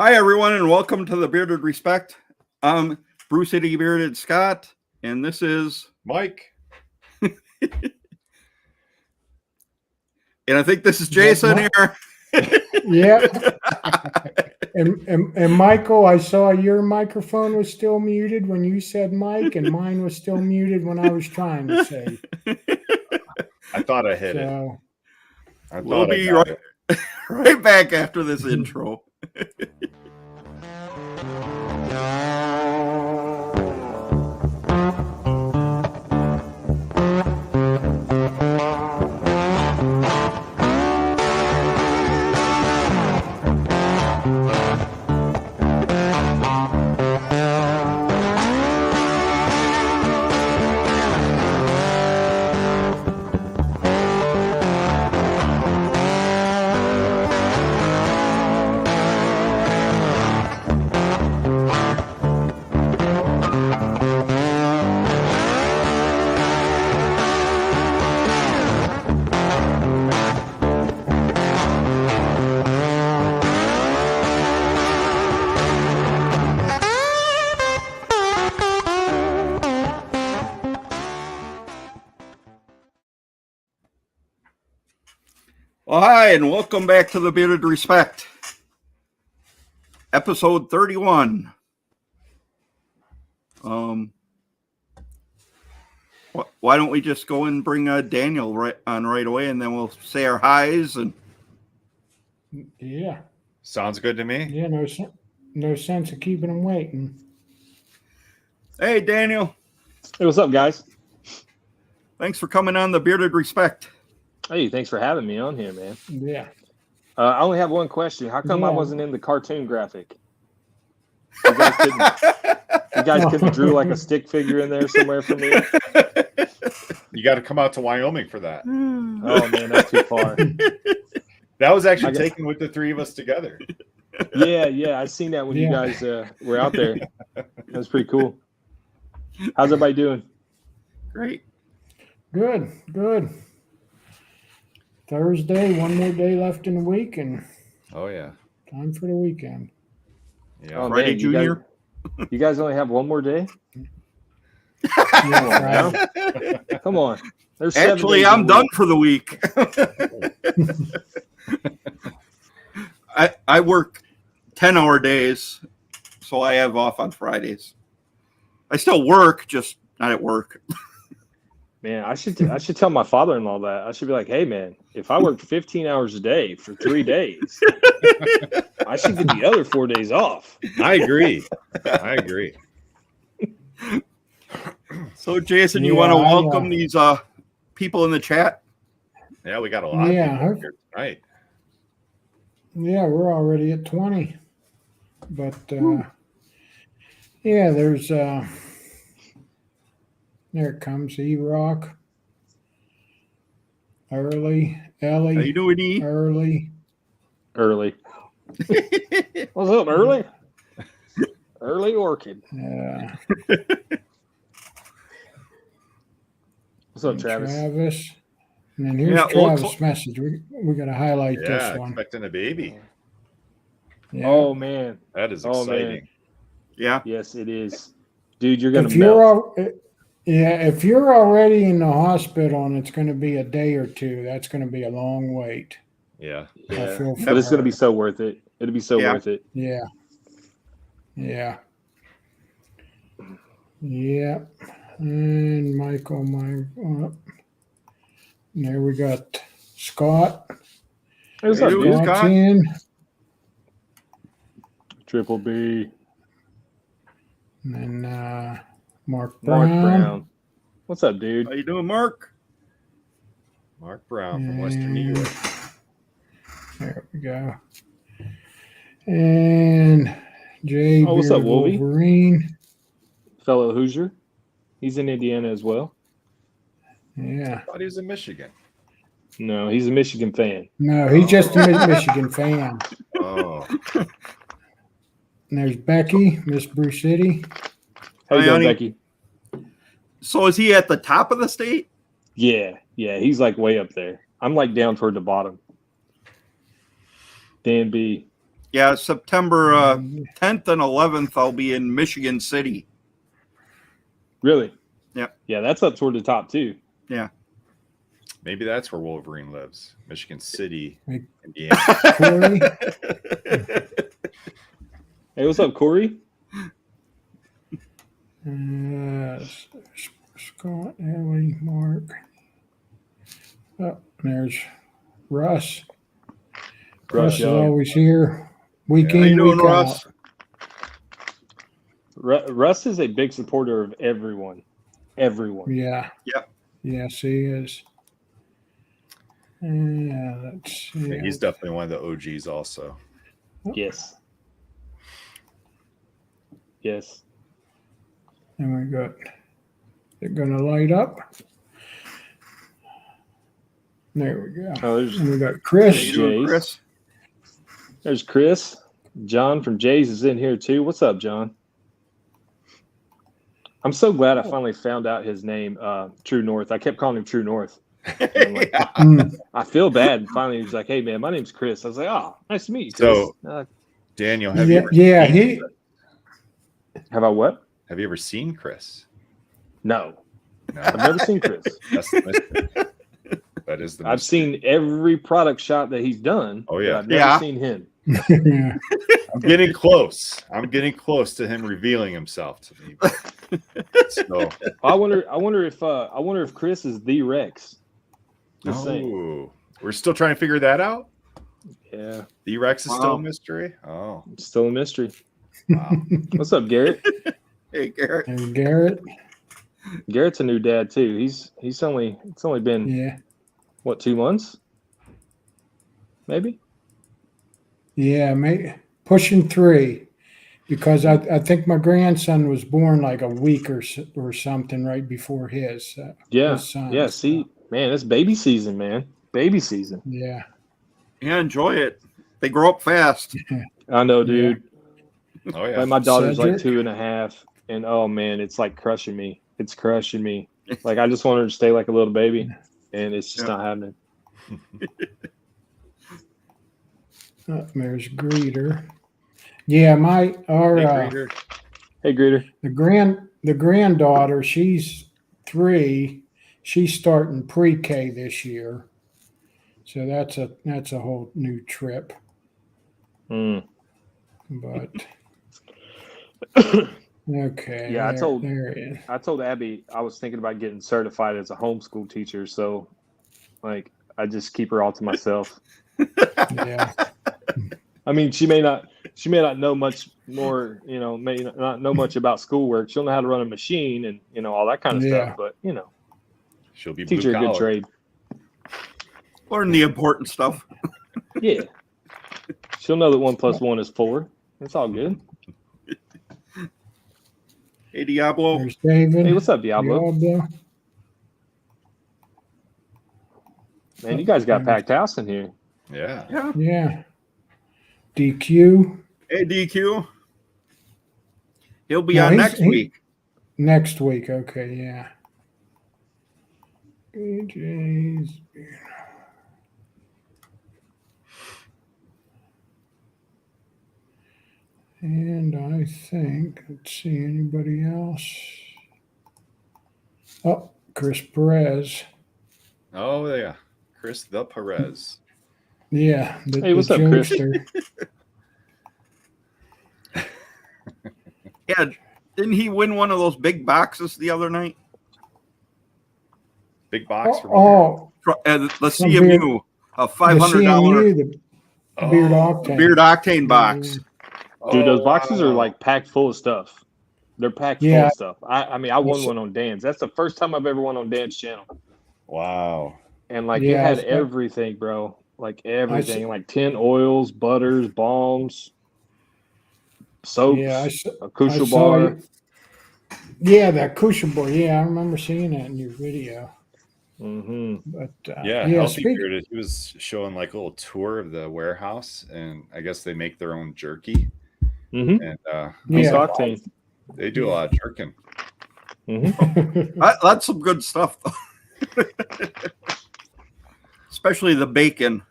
Hi, everyone, and welcome to the Bearded Respect. I'm Bruce City Bearded Scott, and this is Mike. And I think this is Jason here. Yeah. And Michael, I saw your microphone was still muted when you said Mike, and mine was still muted when I was trying to say. I thought I hit it. We'll be right back after this intro. Well, hi, and welcome back to the Bearded Respect, episode 31. Why don't we just go and bring Daniel right away, and then we'll say our highs and. Yeah. Sounds good to me. Yeah, no sense of keeping them waiting. Hey, Daniel. Hey, what's up, guys? Thanks for coming on the Bearded Respect. Hey, thanks for having me on here, man. Yeah. I only have one question. How come I Yeah. wasn't in the cartoon graphic? You guys couldn't drew like a stick figure in there somewhere for me? You got to come out to Wyoming for that. Oh, man, that's too far. That was actually taken with the three of us together. Yeah, I seen that when you guys were out there. That's pretty cool. How's everybody doing? Great. Good. Thursday, one more day left in the week, and Oh yeah. time for the weekend. Yeah. Oh, Friday, man, Junior. You guys only have one more day? Yeah, Friday. Come on. There's 7 Actually, days in I'm a done week. for the week. I work 10-hour days, so I have off on Fridays. I still work, just not at work. Man, I should tell my father-in-law that. I should be like, hey, man, if I work 15 hours a day for 3 days, I should get the other 4 days off. I agree. So, Jason, you want to welcome these people in the chat? Yeah, we got a lot of people here tonight. Yeah, we're already at 20. But yeah, there's there it comes, E-Rock. Ellie. How you doing, E? Early. What's up, Early? Early Orchid. Yeah. What's up, Travis? And then here's Travis' message. We got to highlight this one. Expecting a baby. Yeah. Oh, man. That is Oh, exciting. man. Yeah. Yes, it is. Dude, you're going to melt. If you're already in the hospital and it's going to be a day or two, that's going to be a long wait. Yeah. Yeah. But it's going to be so worth it. It'll be so worth it. Yeah. And Michael, there we got Scott. Hey, what's up, dude? Scott? In. Triple B. And then Mark Brown. What's up, dude? How you doing, Mark? Mark Brown from Western New York. There we go. And Jay what's up, Wolvie? Wolverine. Fellow Hoosier. He's in Indiana as well. Yeah. I thought he was in Michigan. No, he's a Michigan fan. No, he's just a Michigan fan. Oh. And there's Becky, Miss Bruce City. How you Hi, doing, honey. Becky? So is he at the top of the state? Yeah, he's like way up there. I'm like down toward the bottom. Dan B. Yeah, September 10th and 11th, I'll be in Michigan City. Really? Yeah. Yeah, that's up toward the top too. Yeah. Maybe that's where Wolverine lives. Michigan City, Hey. Indiana. Corey? Hey, what's up, Corey? Scott, Ellie, Mark. Oh, there's Russ. Russ is Young. always here. Week How you in, doing, week out. Russ? Russ is a big supporter of everyone. Everyone. Yeah. Yep. Yes, he is. Yeah, let's see. Yeah, he's definitely one of the OGs also. Yes. Yes. And we got, they're going to light up. There we go. Oh, And we got Chris. How you doing, Jays. Chris? There's Chris. John from Jays is in here too. What's up, John? I'm so glad I finally found out his name, True North. I kept calling him True North. I'm like, I feel bad. Finally, he's like, "Hey, man, my name's Chris." I was like, "Oh, nice to meet you, Chris." So, Daniel, have you ever Have I what? have you ever seen Chris? No, No, I've never seen Chris. that's the mystery. That is the I've mystery. seen every product shot that he's done. Oh, yeah. but I've never Yeah. seen him. Yeah. I'm getting close. I'm getting close to him revealing himself to me. So, I wonder if Chris is the Rex. Just saying. oh, we're still trying to figure that out. Yeah, The Rex is still Wow. a mystery. Oh, it's still a mystery. wow. What's up, Garrett? Hey, Garrett. And Garrett. Garrett's a new dad too. It's only been Yeah. what, 2 months? Maybe. Yeah, pushing 3, because I think my grandson was born like a week or something right before his. Yeah, his son, yeah. so, See, man, it's baby season, man. Baby season. yeah. Yeah, enjoy it. They grow up fast. I know, dude. Oh, yeah. Like my daughter's like Cedric? 2.5, and oh man, it's like crushing me. It's crushing me. Like I just want her to stay like a little baby, and it's just Yeah. not happening. There's Greeter. Yeah, Hey, our Greeter. Hey, Greeter. the granddaughter, she's 3. She's starting pre-K this year, so that's a whole new trip. Mm. But okay, Yeah, I told- there it is. I told Abby I was thinking about getting certified as a homeschool teacher, so like I just keep her all to myself. Yeah, I mean, she may not know much more, may not know much about schoolwork. She'll know how to run a machine and all that kind of Yeah. stuff, but She'll be teach blue her a good collar. trade. Learn the important stuff. Yeah. She'll know that 1 + 1 is 4. It's all good. Hey, Diablo. there's David. Hey, what's up, Diablo? Man, you guys got packed house in here. Yeah. Yeah. Yeah, DQ Hey, DQ. He'll be No, on he's- next he- week. next week. Okay, yeah. AJ's. And I think, let's see, anybody else? Oh, Chris Perez. Oh, yeah. Chris the Perez. Yeah. Hey, what's up, Chris? jokester. Yeah, didn't he win one of those big boxes the other night? Big box for Oh, The Some CMU, a the $500 CMU, the Beard Octane. Beard Octane box. Dude, those Oh, boxes are wow. like packed full of stuff. They're packed full Yeah. of stuff. I mean, I won one on Dan's. That's the first time I've ever won on Dan's channel. Wow. And like Yeah, it had it's- everything, bro. Like everything, see- like 10 oils, butters, balms, soaps, Yeah, a I crucial saw bar. it. Yeah, that cushion board. Yeah, I remember seeing that in your video. Mm-hmm. But Yeah, yeah, Healthy speak, Bearded. He was showing like a little tour of the warehouse, and I guess they make their own jerky. Mm-hmm. And Beast Yeah. Octane. they do a lot of jerking. Mm-hmm. That's some good stuff, though. Especially the bacon.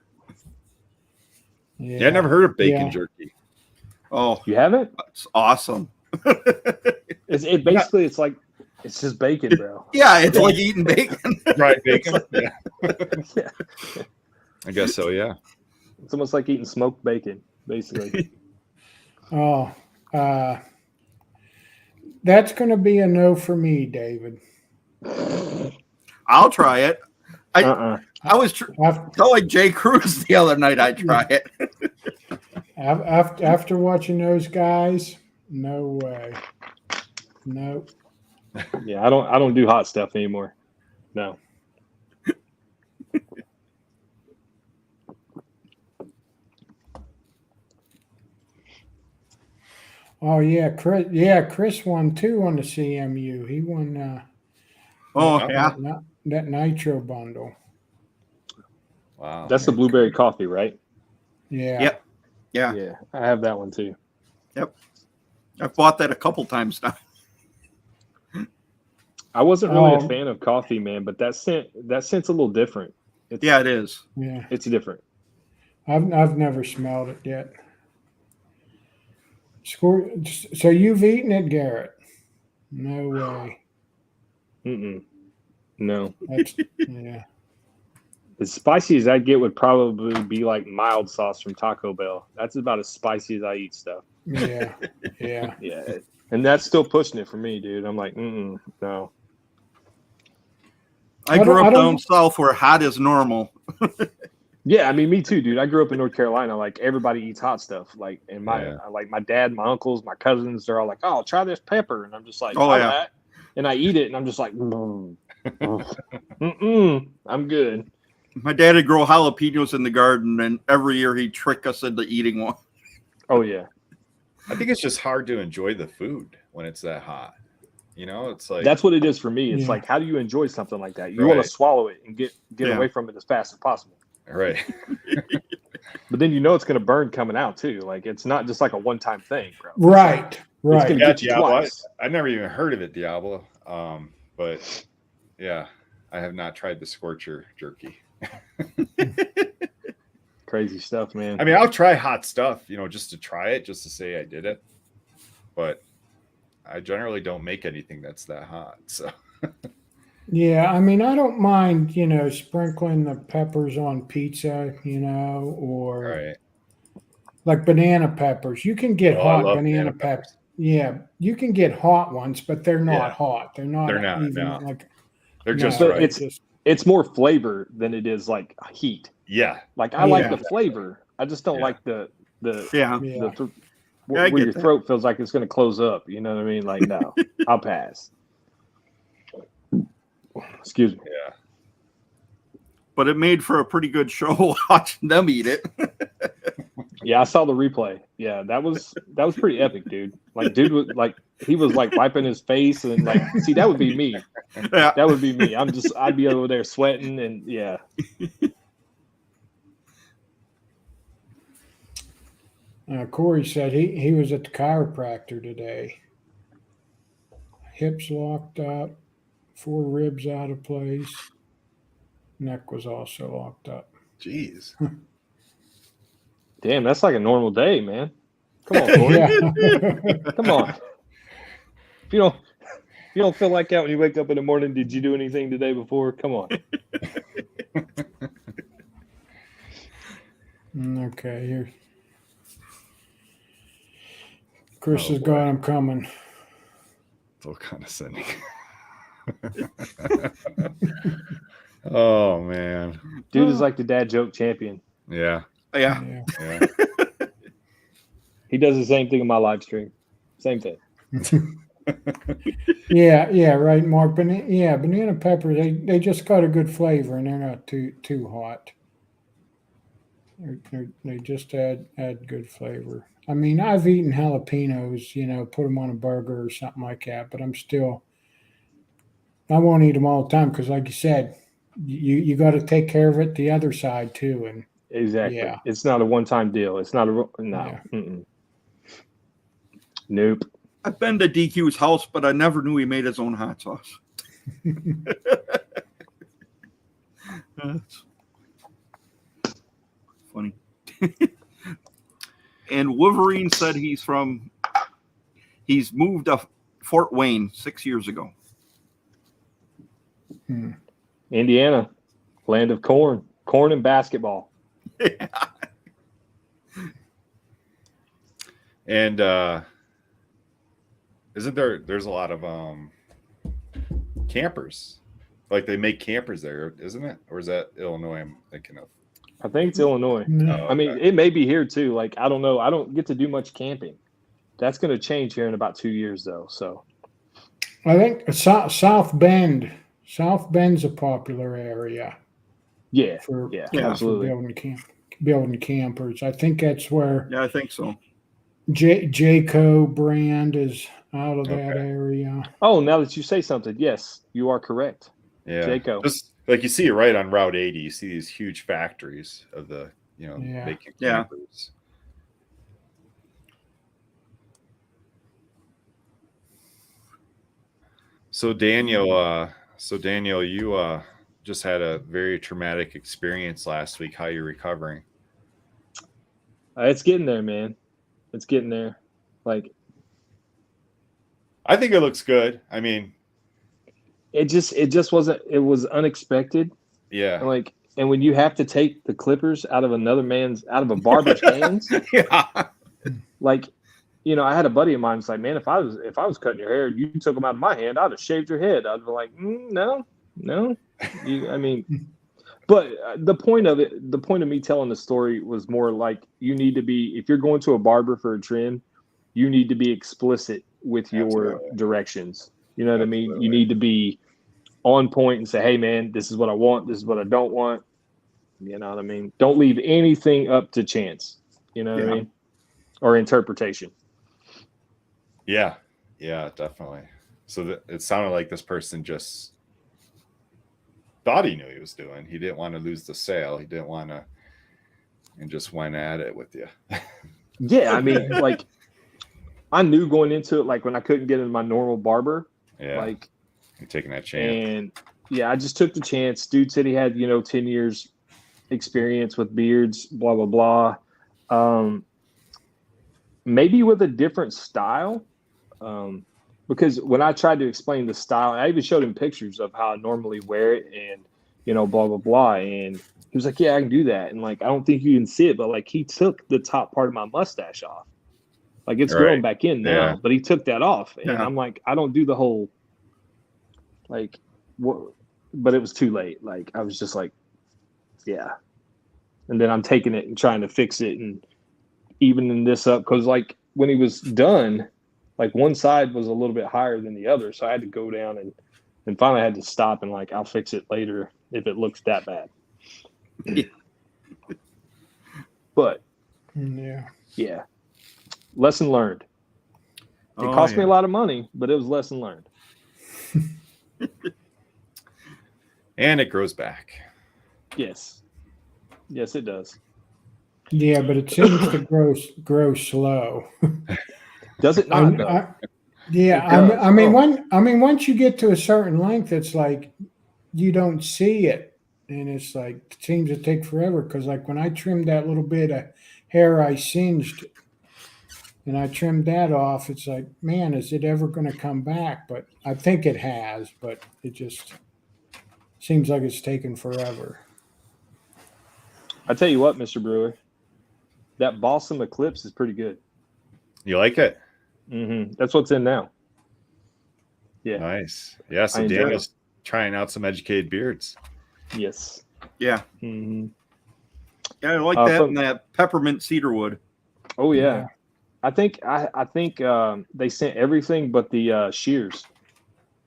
Yeah, I never heard of bacon Yeah. jerky. Oh, You haven't? it's awesome. It basically it's like it's just bacon, bro. Yeah, it's like eating bacon. Right, bacon. Yeah. Yeah. I guess so. Yeah. It's almost like eating smoked bacon, basically. Oh, that's going to be a no for me, David. I'll try it. Uh-uh. I was telling Jay Cruz the other night I'd try it. After watching those guys, no way. No. Yeah, I don't do hot stuff anymore. No. Oh yeah, Chris. Yeah, Chris won too on the CMU. He won. Oh, yeah. That nitro bundle. Wow. That's the blueberry coffee, right? Yeah. Yep. Yeah. Yeah, I have that one too. Yep. I've bought that a couple times now. I wasn't really Oh. a fan of coffee, man, but that scent's a little different. Yeah, it is. Yeah. It's different. I've never smelled it yet. So you've eaten it, Garrett? No way. Mm-mm. No. That's yeah. As spicy as I get would probably be like mild sauce from Taco Bell. That's about as spicy as I eat stuff. Yeah. Yeah. Yeah. And that's still pushing it for me, dude. I'm like, no. I grew up down south where hot is normal. Yeah, I mean, me too, dude. I grew up in North Carolina. Like everybody eats hot stuff. Like, and my dad, my uncles, my cousins, they're all like, "Oh, try this pepper," and I'm just like, "Oh yeah," and I eat it, and I'm just like, I'm good. My dad would grow jalapenos in the garden, and every year he'd trick us into eating one. Oh yeah. I think it's just hard to enjoy the food when it's that hot. You know, it's like that's what it is for me. It's like, how do you enjoy something like that? You want to swallow it and get away from it as fast as possible. Right. But then it's going to burn coming out too. Like it's not just like a one-time thing, bro. Right. It's gonna get you Diablo. twice. I never even heard of it, Diablo. But yeah, I have not tried the scorcher jerky. Crazy stuff, man. I mean, I'll try hot stuff, just to try it, just to say I did it. But I generally don't make anything that's that hot. So Yeah, I mean, I don't mind, sprinkling the peppers on pizza, or like banana peppers. You can get hot banana peppers. Yeah, you can get hot ones, but they're not hot. They're not. They're just right. It's more flavor than it is like heat. Yeah. Like I like the flavor. I just don't like the where your throat feels like it's going to close up. You know what I mean? Like, no, I'll pass. Excuse me. Yeah. But but it made for a pretty good show watching them eat it. Yeah, I saw the replay. Yeah, that was pretty epic, dude. Like, dude was like, he was like wiping his face and like, see, that would be me. Yeah. That would be me. I'd be over there sweating and yeah. Corey said he was at the chiropractor today. Hips locked up, 4 ribs out of place. Neck was also locked up. Jeez. Damn, that's like a normal day, man. Come on, Corey. Yeah. Come on. If you don't feel like that when you wake up in the morning, did you do anything today before? Come on. Okay, here. Chris has got him coming. So condescending. Oh man. Dude is like the dad joke champion. Yeah. Yeah. Yeah. He does the same thing in my live stream. Same thing. Yeah, right, Mark. Banana pepper, they just got a good flavor and they're not too hot. They just add good flavor. I mean, I've eaten jalapenos, put them on a burger or something like that, but I won't eat them all the time because, like you said, you got to take care of it the other side too. And Exactly. Yeah. It's not a one-time deal. It's not no. Yeah. Nope. I've been to DQ's house, but I never knew he made his own hot sauce. That's funny. And Wolverine said he's moved to Fort Wayne 6 years ago. Indiana, land of corn and basketball. Yeah. And isn't there's a lot of campers, like they make campers there, isn't it? Or is that Illinois I'm thinking of? I think it's Illinois. No. I mean, it may be here too. Like, I don't know. I don't get to do much camping. That's going to change here in about 2 years, though. So, I think South Bend. South Bend's a popular area. yeah, For absolutely. building campers. I think that's where Yeah, I think so. Jayco brand is out of that area. Oh, now that you say something, yes, you are correct. Yeah, Jayco. just like you see it right on Route 80, you see these huge factories of the making campers. So Daniel, you just had a very traumatic experience last week. How are you recovering? It's getting there, man. It's getting there. Like, I think it looks good. I mean, it just wasn't. It was unexpected. yeah. And when you have to take the clippers out of a barber's hands, Yeah. like, I had a buddy of mine who's like, man, if I was cutting your hair, you took them out of my hand, I'd have shaved your head. I'd be like, no. But the point of me telling the story was more like, you need to be, if you're going to a barber for a trim, you need to be explicit with your directions. You know what I mean? You need to be on point and say, hey man, this is what I want. This is what I don't want. You know what I mean? Don't leave anything up to chance. You know what I mean? Or interpretation. Yeah, definitely. So it sounded like this person just thought he knew he was doing. He didn't want to lose the sale. He didn't want to, and just went at it with you. Yeah, I mean, like, I knew going into it, like when I couldn't get into my normal barber. Yeah, like you're taking that chance. And yeah, I just took the chance. Dude said he had 10 years experience with beards, blah blah blah. Maybe with a different style. Because when I tried to explain the style, I even showed him pictures of how I normally wear it and, blah, blah, blah. And he was like, yeah, I can do that. And like, I don't think you can see it, but like he took the top part of my mustache off. Like it's growing back in now, but he took that off. And I'm like, I don't do the whole, like, what, but it was too late. Like, I was just like, yeah. And then I'm taking it and trying to fix it and evening this up. Cause like when he was done, like one side was a little bit higher than the other. So I had to go down and finally I had to stop and like, I'll fix it later if it looks that bad. But yeah. Lesson learned. It cost me a lot of money, but it was lesson learned. And it grows back. Yes, it does. Yeah, but it seems to grow slow. Does it not? Once you get to a certain length, it's like you don't see it, and it's like it seems to take forever. Because like when I trimmed that little bit of hair I singed, and I trimmed that off, it's like, man, is it ever going to come back? But I think it has, but it just seems like it's taken forever. I tell you what, Mr. Brewer, that Balsam Eclipse is pretty good. You like it? Mm-hmm. That's what's in now. Yeah. Nice. Yeah. So Daniel's trying out some educated beards. Yes. Yeah. Mm-hmm. Yeah, I like that and that peppermint cedarwood. Oh yeah. I think they sent everything but the shears.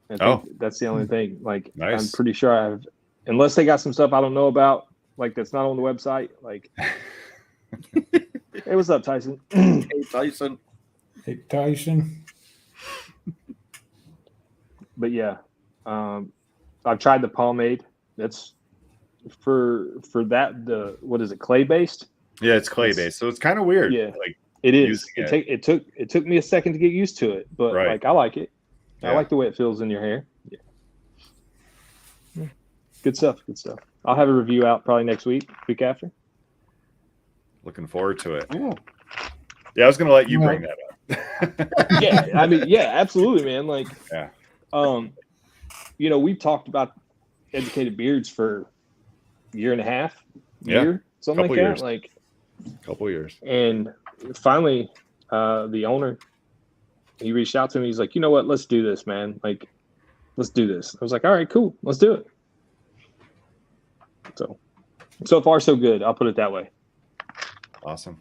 I think that's the only thing. Like I'm pretty sure unless they got some stuff I don't know about, like that's not on the website. Like, hey, what's up, Tyson? Hey, Tyson. Hey, Tyson. But yeah, I've tried the pomade. That's for that. What is it? Clay based? Yeah, it's clay based, so it's kind of weird. Yeah, like it is. It took me a second to get used to it, but like I like it. Yeah. I like the way it feels in your hair. Yeah. Good stuff. I'll have a review out probably next week after. Looking forward to it. Ooh. Yeah, I was gonna let you bring that up. Yeah, I mean, yeah, absolutely, man. Like, Yeah. We've talked about educated beards for a year and a half, Yeah. something like Couple that. years. Like, Couple years. and finally, the owner, he reached out to me. He's like, you know what? Let's do this, man. Like, let's do this. I was like, all right, cool. Let's do it. So far, so good. I'll put it that way. Awesome.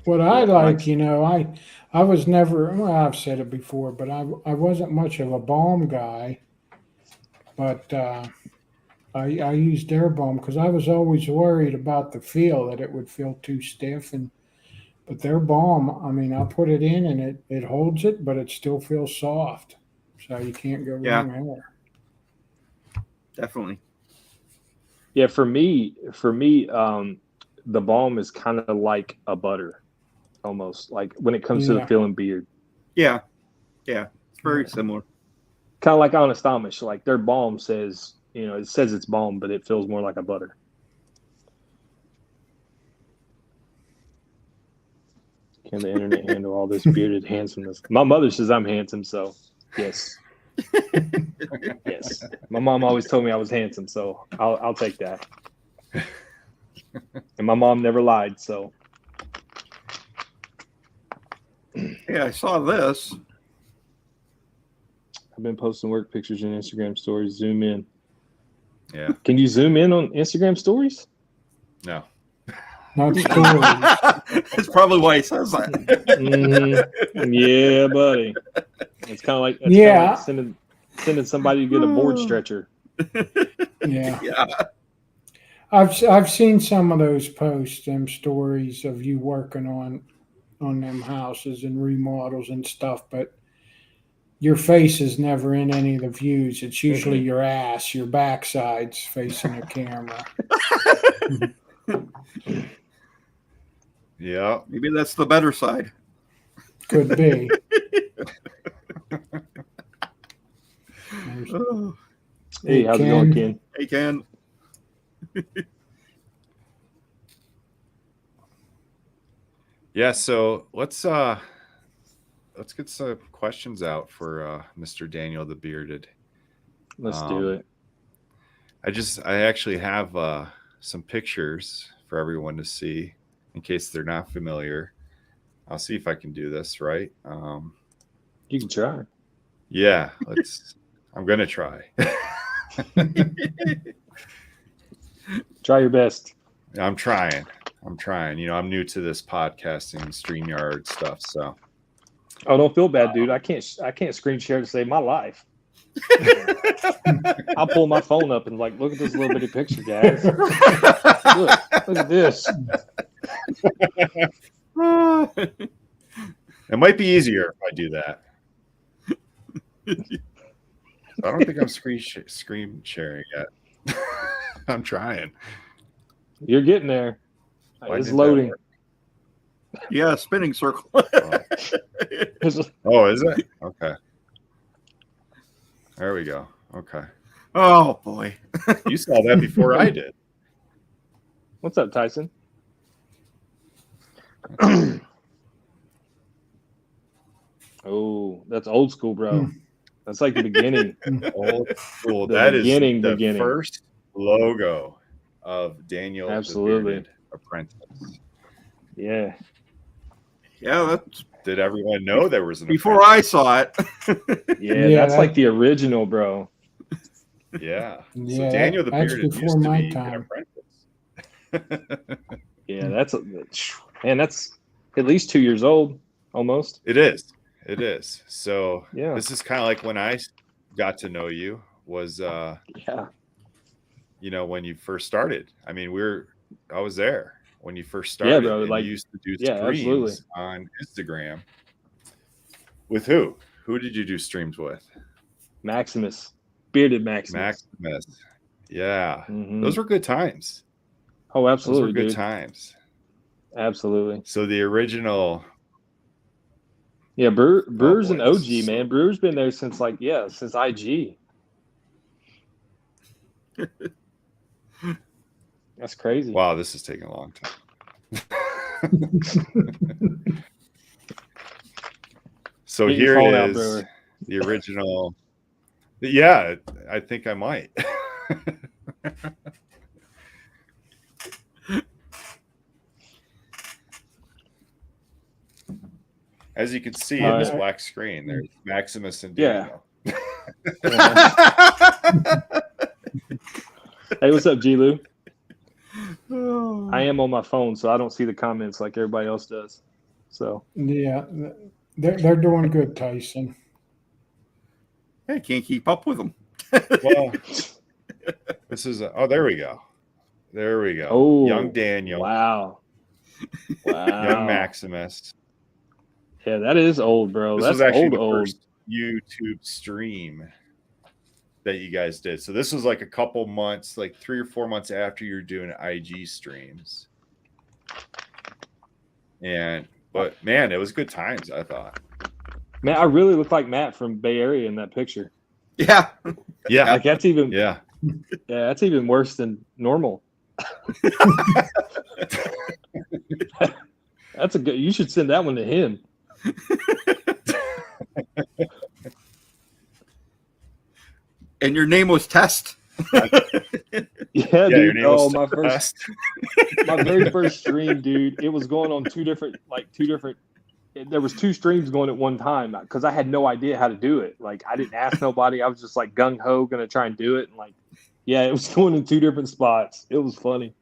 What I like, I was never, well, I've said it before, but I wasn't much of a balm guy. But I used their balm because I was always worried about the feel, that it would feel too stiff. But their balm, I mean, I put it in and it holds it, but it still feels soft. So you can't go wrong there. Definitely. Yeah, for me, the balm is kind of like a butter, almost, like when it comes to the feeling beard. Yeah, it's very similar. Kind of like Honest Amish, like their balm says, it says it's balm, but it feels more like a butter. Can the internet handle all this bearded handsomeness? My mother says I'm handsome, so yes. Yes. My mom always told me I was handsome, so I'll take that. And my mom never lied, so. Yeah, I saw this. I've been posting work pictures in Instagram stories. Zoom in. Yeah. Can you zoom in on Instagram stories? No. Not stories. That's probably why he says that. Mm-hmm. Yeah, buddy. It's kind of like sending somebody to get a board stretcher. Yeah. Yeah. I've seen some of those posts, them stories of you working on them houses and remodels and stuff, but your face is never in any of the views. It's usually your ass, your backside's facing the camera. Yeah. Maybe that's the better side. Could be. Hey, how's it going, Ken? Hey, Ken. Yeah, so let's get some questions out for Mr. Daniel the Bearded. Let's do it. I actually have some pictures for everyone to see in case they're not familiar. I'll see if I can do this right. You can try. Yeah, I'm gonna try. Try your best. I'm trying. I'm new to this podcasting StreamYard stuff, so. Oh, don't feel bad, dude. I can't screen share to save my life. I'll pull my phone up and look at this little bitty picture, guys. Look at this. It might be easier if I do that. I don't think I'm screen sharing yet. I'm trying. You're getting there. It's loading. Yeah, spinning circle. Oh, is it? Okay. There we go. Okay. Oh, boy. You saw that before I did. What's up, Tyson? Oh, that's old school, bro. That's like the beginning. Old school. The That is beginning. the first logo of Daniel Absolutely. the Bearded Apprentice. Yeah. Yeah, that's Did everyone know there was an before I saw it. Yeah, that's like the original, bro. Yeah. So Yeah, Daniel the that's Bearded before used to my be time. an apprentice. Yeah, that's at least 2 years old, almost. It is. So Yeah. this is kind of like when I got to know you was Yeah. When you first started. I mean, I was there when you first started. Yeah, bro. And Like, you used to do absolutely. streams on Instagram. With who? Who did you do streams with? Maximus. Bearded Maximus. Yeah. Mhm. Those were good times. Oh, absolutely. Those were good dude. times. Absolutely. So the original. Yeah, Brewer's an boy, OG, man. Brewer's been there since since IG. That's crazy. Wow, this is taking a long time. So Get here your phone it out, is, brewer. the original. Yeah, I think I might. As you can see in this black screen, there's Maximus and Daniel. Hey, what's up, G-Lou? I am on my phone, so I don't see the comments like everybody else does. So Yeah, they're doing good, Tyson. I can't keep up with them. Well, this is there we go. There we go. Oh, young Daniel. Wow. Young Maximus. Yeah, that is old, bro. This That's was actually the old. first YouTube stream that you guys did. So this was like a couple months, like 3 or 4 months after you're doing IG streams. But man, it was good times, I thought. Man, I really look like Matt from Bay Area in that picture. Yeah. Yeah. Like that's even Yeah. Yeah, that's even worse than normal. That's a good. You should send that one to him. And your name was Test. Yeah, dude. Your name was my Test. my very first stream, dude. It was going on two different. There was 2 streams going at one time because I had no idea how to do it. Like I didn't ask nobody. I was just like gung ho gonna try and do it. And like, yeah, it was going in 2 different spots. It was funny.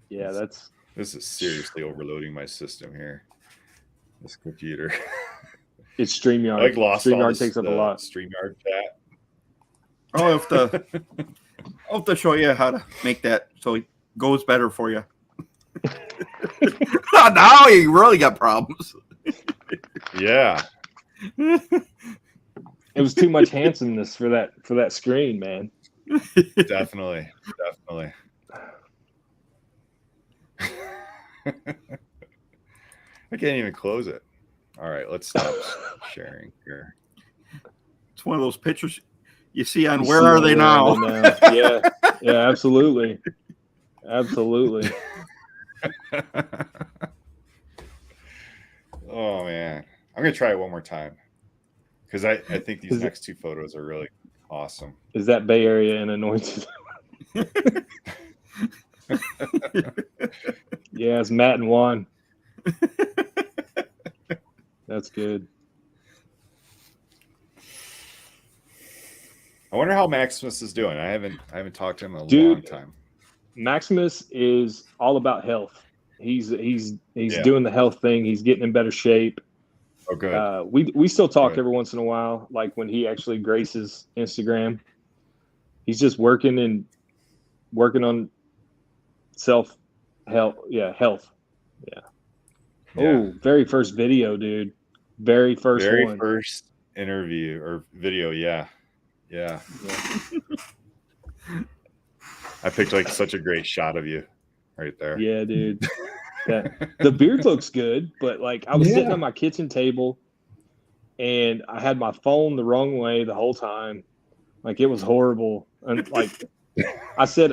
Yeah, This is seriously overloading my system here. This computer. It's StreamYard. I lost StreamYard takes up a lot. StreamYard chat. I'll have to show you how to make that so it goes better for you. Now you really got problems. Yeah. It was too much handsomeness for that screen, man. Definitely. I can't even close it. All right, let's stop sharing here. It's one of those pictures you see on Where Are They Now? Yeah, absolutely. Oh man, I'm gonna try it one more time because I think these next 2 photos are really awesome. Is that Bay Area and anointed? Yeah, it's Matt and Juan. That's good. I wonder how Maximus is doing. I haven't talked to him in a long time. Maximus is all about health. He's doing the health thing. He's getting in better shape. Oh, good. We still talk every once in a while, like when he actually graces Instagram. He's just working on health. Yeah. Oh, very first video, dude. Very first interview or video. Yeah. I picked like such a great shot of you right there. Yeah, dude. The beard looks good, but like I was sitting at my kitchen table and I had my phone the wrong way the whole time. Like it was horrible. And like I said,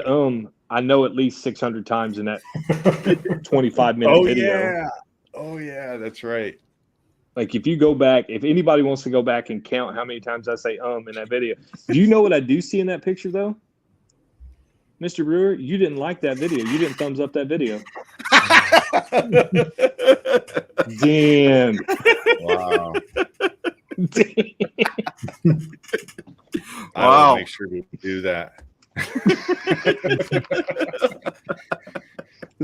I know at least 600 times in that 25-minute video. Oh yeah, that's right. Like if you go back, if anybody wants to go back and count how many times I say in that video. Do you know what I do see in that picture though? Mr. Brewer, you didn't like that video. You didn't thumbs up that video. Damn. Wow. Damn. I will make sure to do that.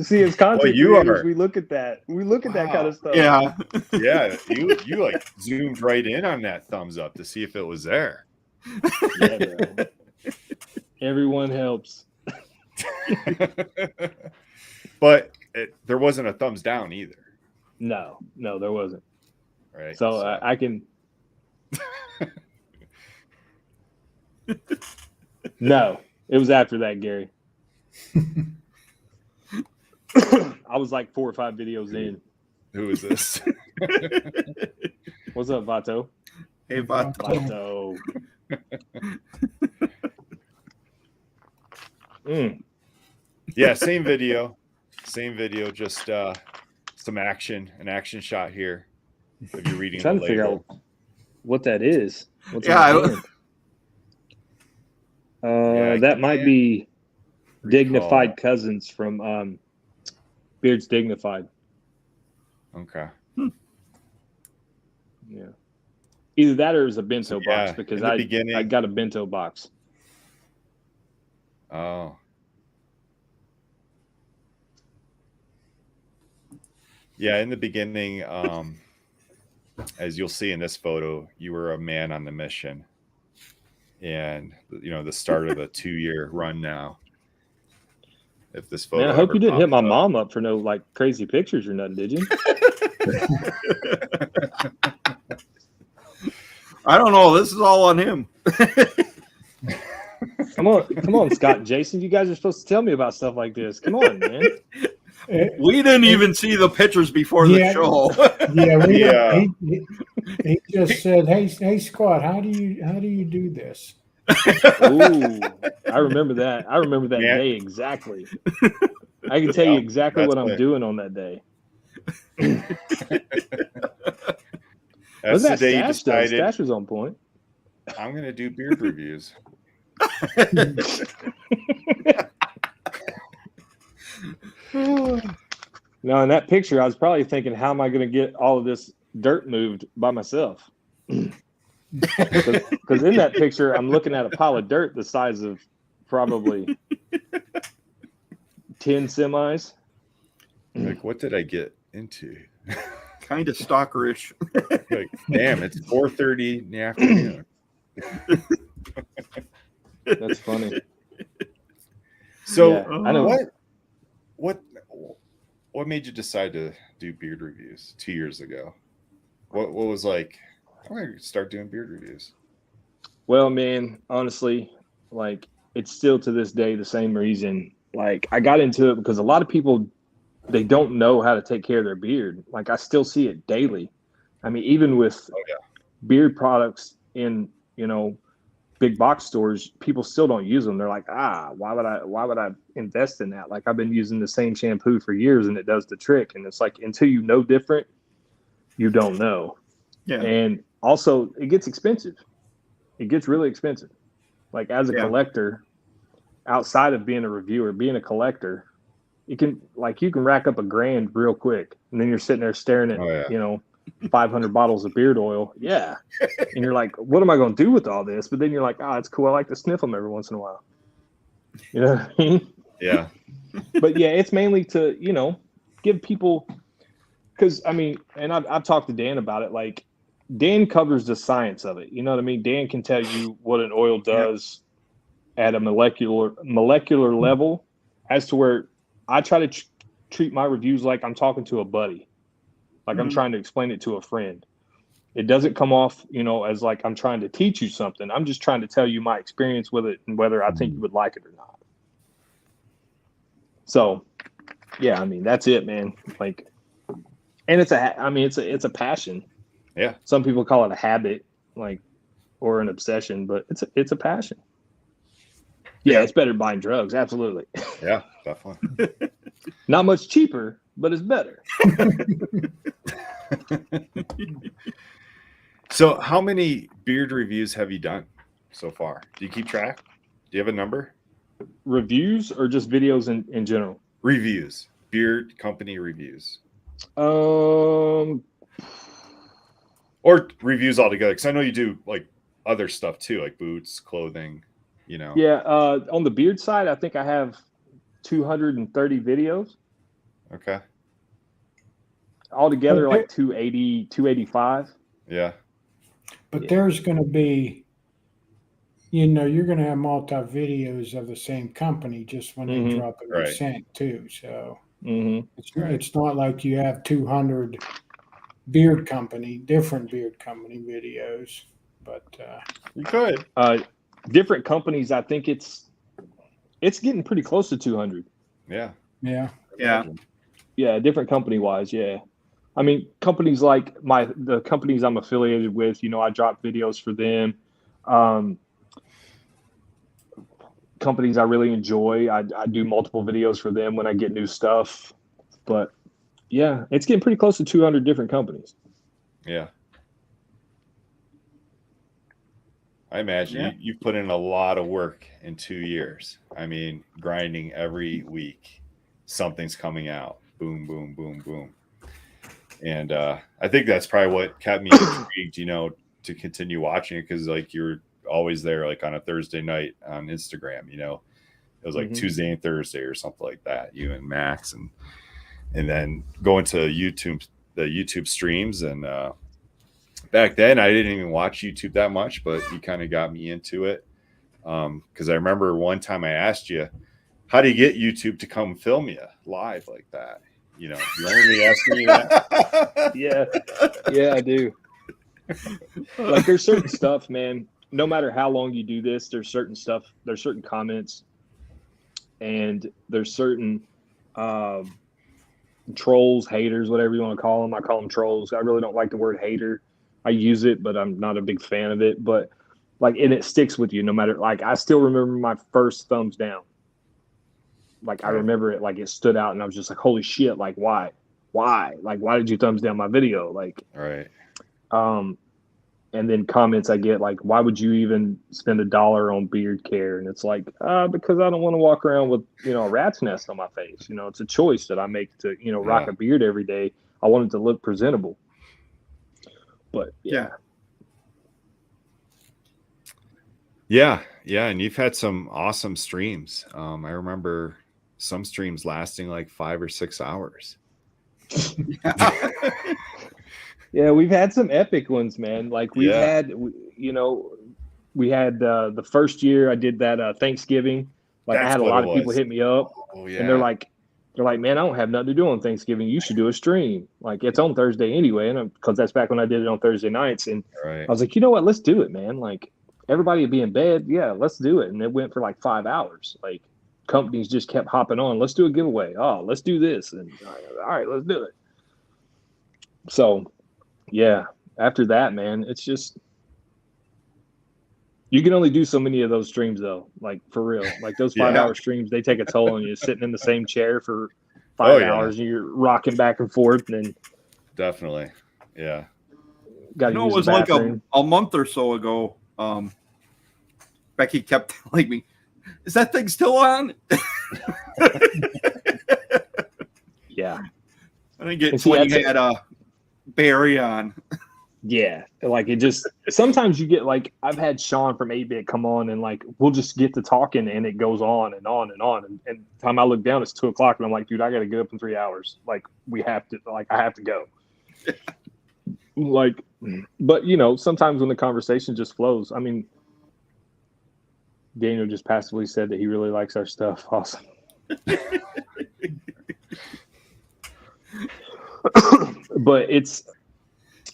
See, as content creators, we look at that. We look at that kind of stuff. Yeah. Yeah. You like zoomed right in on that thumbs up to see if it was there. Yeah, bro. Everyone helps. But there wasn't a thumbs down either. No, there wasn't. Right. So I can. No, it was after that, Gary. I was like 4 or 5 videos in. Who is this? What's up, Vato? Hey, Vato. Yeah, same video, just some action, an action shot here of you reading trying the to figure label. out what that is. What's Yeah, in the hand? That might be Dignified Cousins from Beard's Dignified. Okay. Yeah. Either that or it's a bento box, because I got a bento box. Oh. Yeah, in the beginning, as you'll see in this photo, you were a man on the mission. And, the start of a 2-year run now. If this photo, man, I hope you didn't hit my mom up for no like crazy pictures or nothing, did you? I don't know. This is all on him. Come on, Scott and Jason. You guys are supposed to tell me about stuff like this. Come on, man. We didn't even see the pictures before the show. He just said, "Hey, Scott, how do you do this?" Ooh, I remember that. I remember that day exactly. I can tell you exactly what I'm doing on that day. That's the day you decided. Stash was on point. I'm going to do beard reviews. Now, in that picture, I was probably thinking, how am I going to get all of this dirt moved by myself? Because in that picture, I'm looking at a pile of dirt the size of probably 10 semis. Like, what did I get into? Kind of stalkerish. Like, damn, it's 4:30 in the afternoon. That's funny. So, yeah, I know what made you decide to do beard reviews 2 years ago? What was like, I'm going to start doing beard reviews? Well, man, honestly, like, it's still to this day the same reason. Like, I got into it because a lot of people, they don't know how to take care of their beard. Like, I still see it daily. I mean, even with beard products in, big box stores, people still don't use them. They're like, why would I invest in that? Like, I've been using the same shampoo for years and it does the trick. And it's like, until you know different, you don't know. Yeah. And also, it gets expensive. It gets really expensive. Like, as a collector, outside of being a reviewer, being a collector, you can rack up $1,000 real quick. And then you're sitting there staring at, 500 bottles of beard oil. Yeah. And you're like, what am I going to do with all this? But then you're like, it's cool. I like to sniff them every once in a while. You know what I mean? Yeah. But yeah, it's mainly to, give people, because I mean, and I've talked to Dan about it. Like, Dan covers the science of it. You know what I mean? Dan can tell you what an oil does at a molecular level, as to where I try to treat my reviews like I'm talking to a buddy. Like, I'm trying to explain it to a friend. It doesn't come off, as like I'm trying to teach you something. I'm just trying to tell you my experience with it and whether I think you would like it or not. So, yeah, I mean, that's it, man. Like, and it's a passion. Yeah. Some people call it a habit, like, or an obsession, but it's a passion. Yeah, it's better than buying drugs. Absolutely. Yeah, definitely. Not much cheaper, but it's better. So, how many beard reviews have you done so far? Do you keep track? Do you have a number? Reviews or just videos in general? Reviews. Beard company reviews. Or reviews altogether, because I know you do like other stuff too, like boots, clothing, Yeah, on the beard side, I think I have 230 videos. Okay. Altogether, like 280, 285. Yeah. But there's going to be, you're going to have multi videos of the same company just when they drop a new scent too. So it's not like you have 200 different beard company videos, but you could. Different companies, I think it's getting pretty close to 200. Yeah. Yeah. Yeah. Yeah, different company wise, yeah. I mean, companies like the companies I'm affiliated with, I drop videos for them. companies I really enjoy. I do multiple videos for them when I get new stuff. But yeah, it's getting pretty close to 200 different companies. Yeah. I imagine you've put in a lot of work in 2 years. I mean, grinding every week, something's coming out. Boom, boom, boom, boom. And I think that's probably what kept me intrigued, to continue watching it, because like you're always there, like on a Thursday night on Instagram. It was like Tuesday and Thursday or something like that. You and Max, and then going to YouTube, the YouTube streams, and back then I didn't even watch YouTube that much, but you kind of got me into it, because I remember one time I asked you, how do you get YouTube to come film you live like that? You remember me asking you that? Yeah, I do. Like, there's certain stuff, man. No matter how long you do this, there's certain stuff. There's certain comments, and there's certain trolls, haters, whatever you want to call them. I call them trolls. I really don't like the word hater. I use it, but I'm not a big fan of it. But like, and it sticks with you no matter. Like, I still remember my first thumbs down. Like, I remember it, like it stood out, and I was just like, holy shit, like, why? Like, why did you thumbs down my video? Like, right. And then comments I get like, why would you even spend $1 on beard care? And it's like, because I don't want to walk around with, a rat's nest on my face. It's a choice that I make to, rock a beard every day. I want it to look presentable. But yeah. And you've had some awesome streams. I remember some streams lasting like 5 or 6 hours. Yeah, we've had some epic ones, man. Like we had the first year I did that Thanksgiving. Like, I had a lot of people hit me up, and they're like, man, I don't have nothing to do on Thanksgiving. You should do a stream. Like, it's on Thursday anyway, and because that's back when I did it on Thursday nights. And I was like, you know what? Let's do it, man. Like, everybody would be in bed. Yeah, let's do it. And it went for like 5 hours. Like, companies just kept hopping on. Let's do a giveaway. Oh, let's do this. And all right, let's do it. So, yeah, after that, man, it's just, you can only do so many of those streams, though. Like, for real. Like, those 5-hour streams, they take a toll on you, sitting in the same chair for 5 hours, and you're rocking back and forth. And then definitely, yeah. It was like a month or so ago. Becky kept telling me, "Is that thing still on?" Yeah, I think it's when you had Barry on. Yeah, like, it just, sometimes you get, like, I've had Sean from 8-Bit come on, and like, we'll just get to talking, and it goes on and on and on. And the time I look down, it's 2:00, and I'm like, dude, I got to get up in 3 hours. Like, I have to go. Like, but sometimes when the conversation just flows. I mean, Daniel just passively said that he really likes our stuff. Awesome. But it's,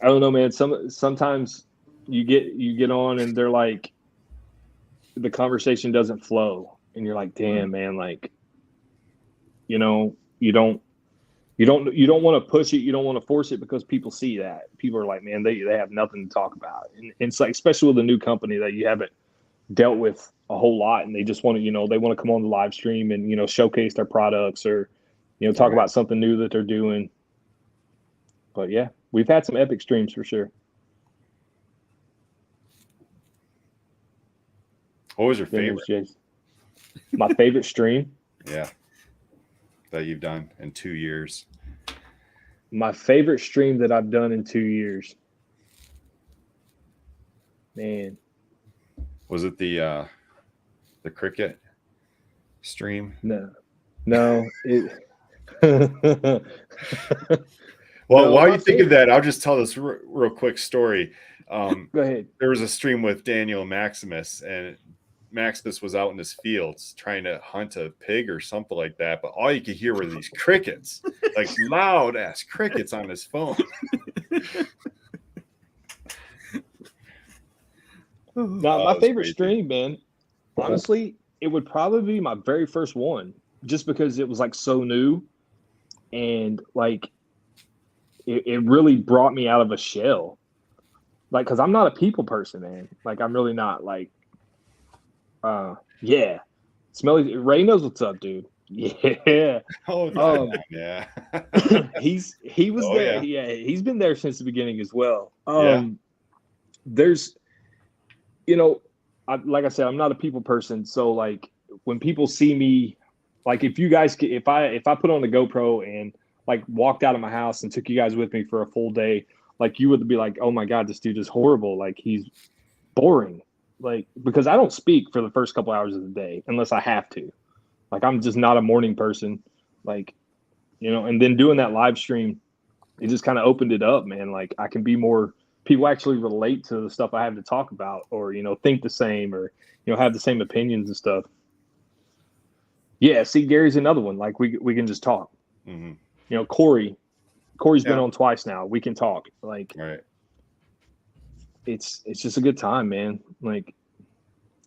I don't know, man. Sometimes you get on, and they're like, the conversation doesn't flow, and you're like, damn, man, like, you don't want to push it, you don't want to force it, because people see that. People are like, man, they have nothing to talk about, and it's like, especially with a new company that you haven't dealt with a whole lot, and they just want to, they want to come on the live stream and showcase their products, or talk about something new that they're doing. But yeah, we've had some epic streams for sure. What was your favorite? My favorite stream? Yeah, that you've done in 2 years. My favorite stream that I've done in 2 years. Man. Was it the cricket stream? No. Well, while you think of that, I'll just tell this real quick story. Go ahead. There was a stream with Daniel Maximus, and Maximus was out in his fields trying to hunt a pig or something like that, but all you could hear were these crickets, like loud ass crickets on his phone. My favorite stream, man, honestly, it would probably be my very first one, just because it was like so new, and like it really brought me out of a shell. Like, because I'm not a people person, man. Like, I'm really not. Like, Smelly Ray knows what's up, dude. Yeah. Yeah. he was there. Yeah. He's been there since the beginning as well. Yeah. There's, like I said, I'm not a people person. So like when people see me, like if I put on the GoPro and like walked out of my house and took you guys with me for a full day, like you would be like, oh my God, this dude is horrible. Like he's boring. Like, because I don't speak for the first couple hours of the day unless I have to. Like I'm just not a morning person. Like, and then doing that live stream, it just kind of opened it up, man. Like I can be more, people actually relate to the stuff I have to talk about, or, think the same, or, have the same opinions and stuff. Yeah. See, Gary's another one. Like we can just talk. Mm-hmm. Corey's been on twice now. We can talk. Like, right. It's just a good time, man. Like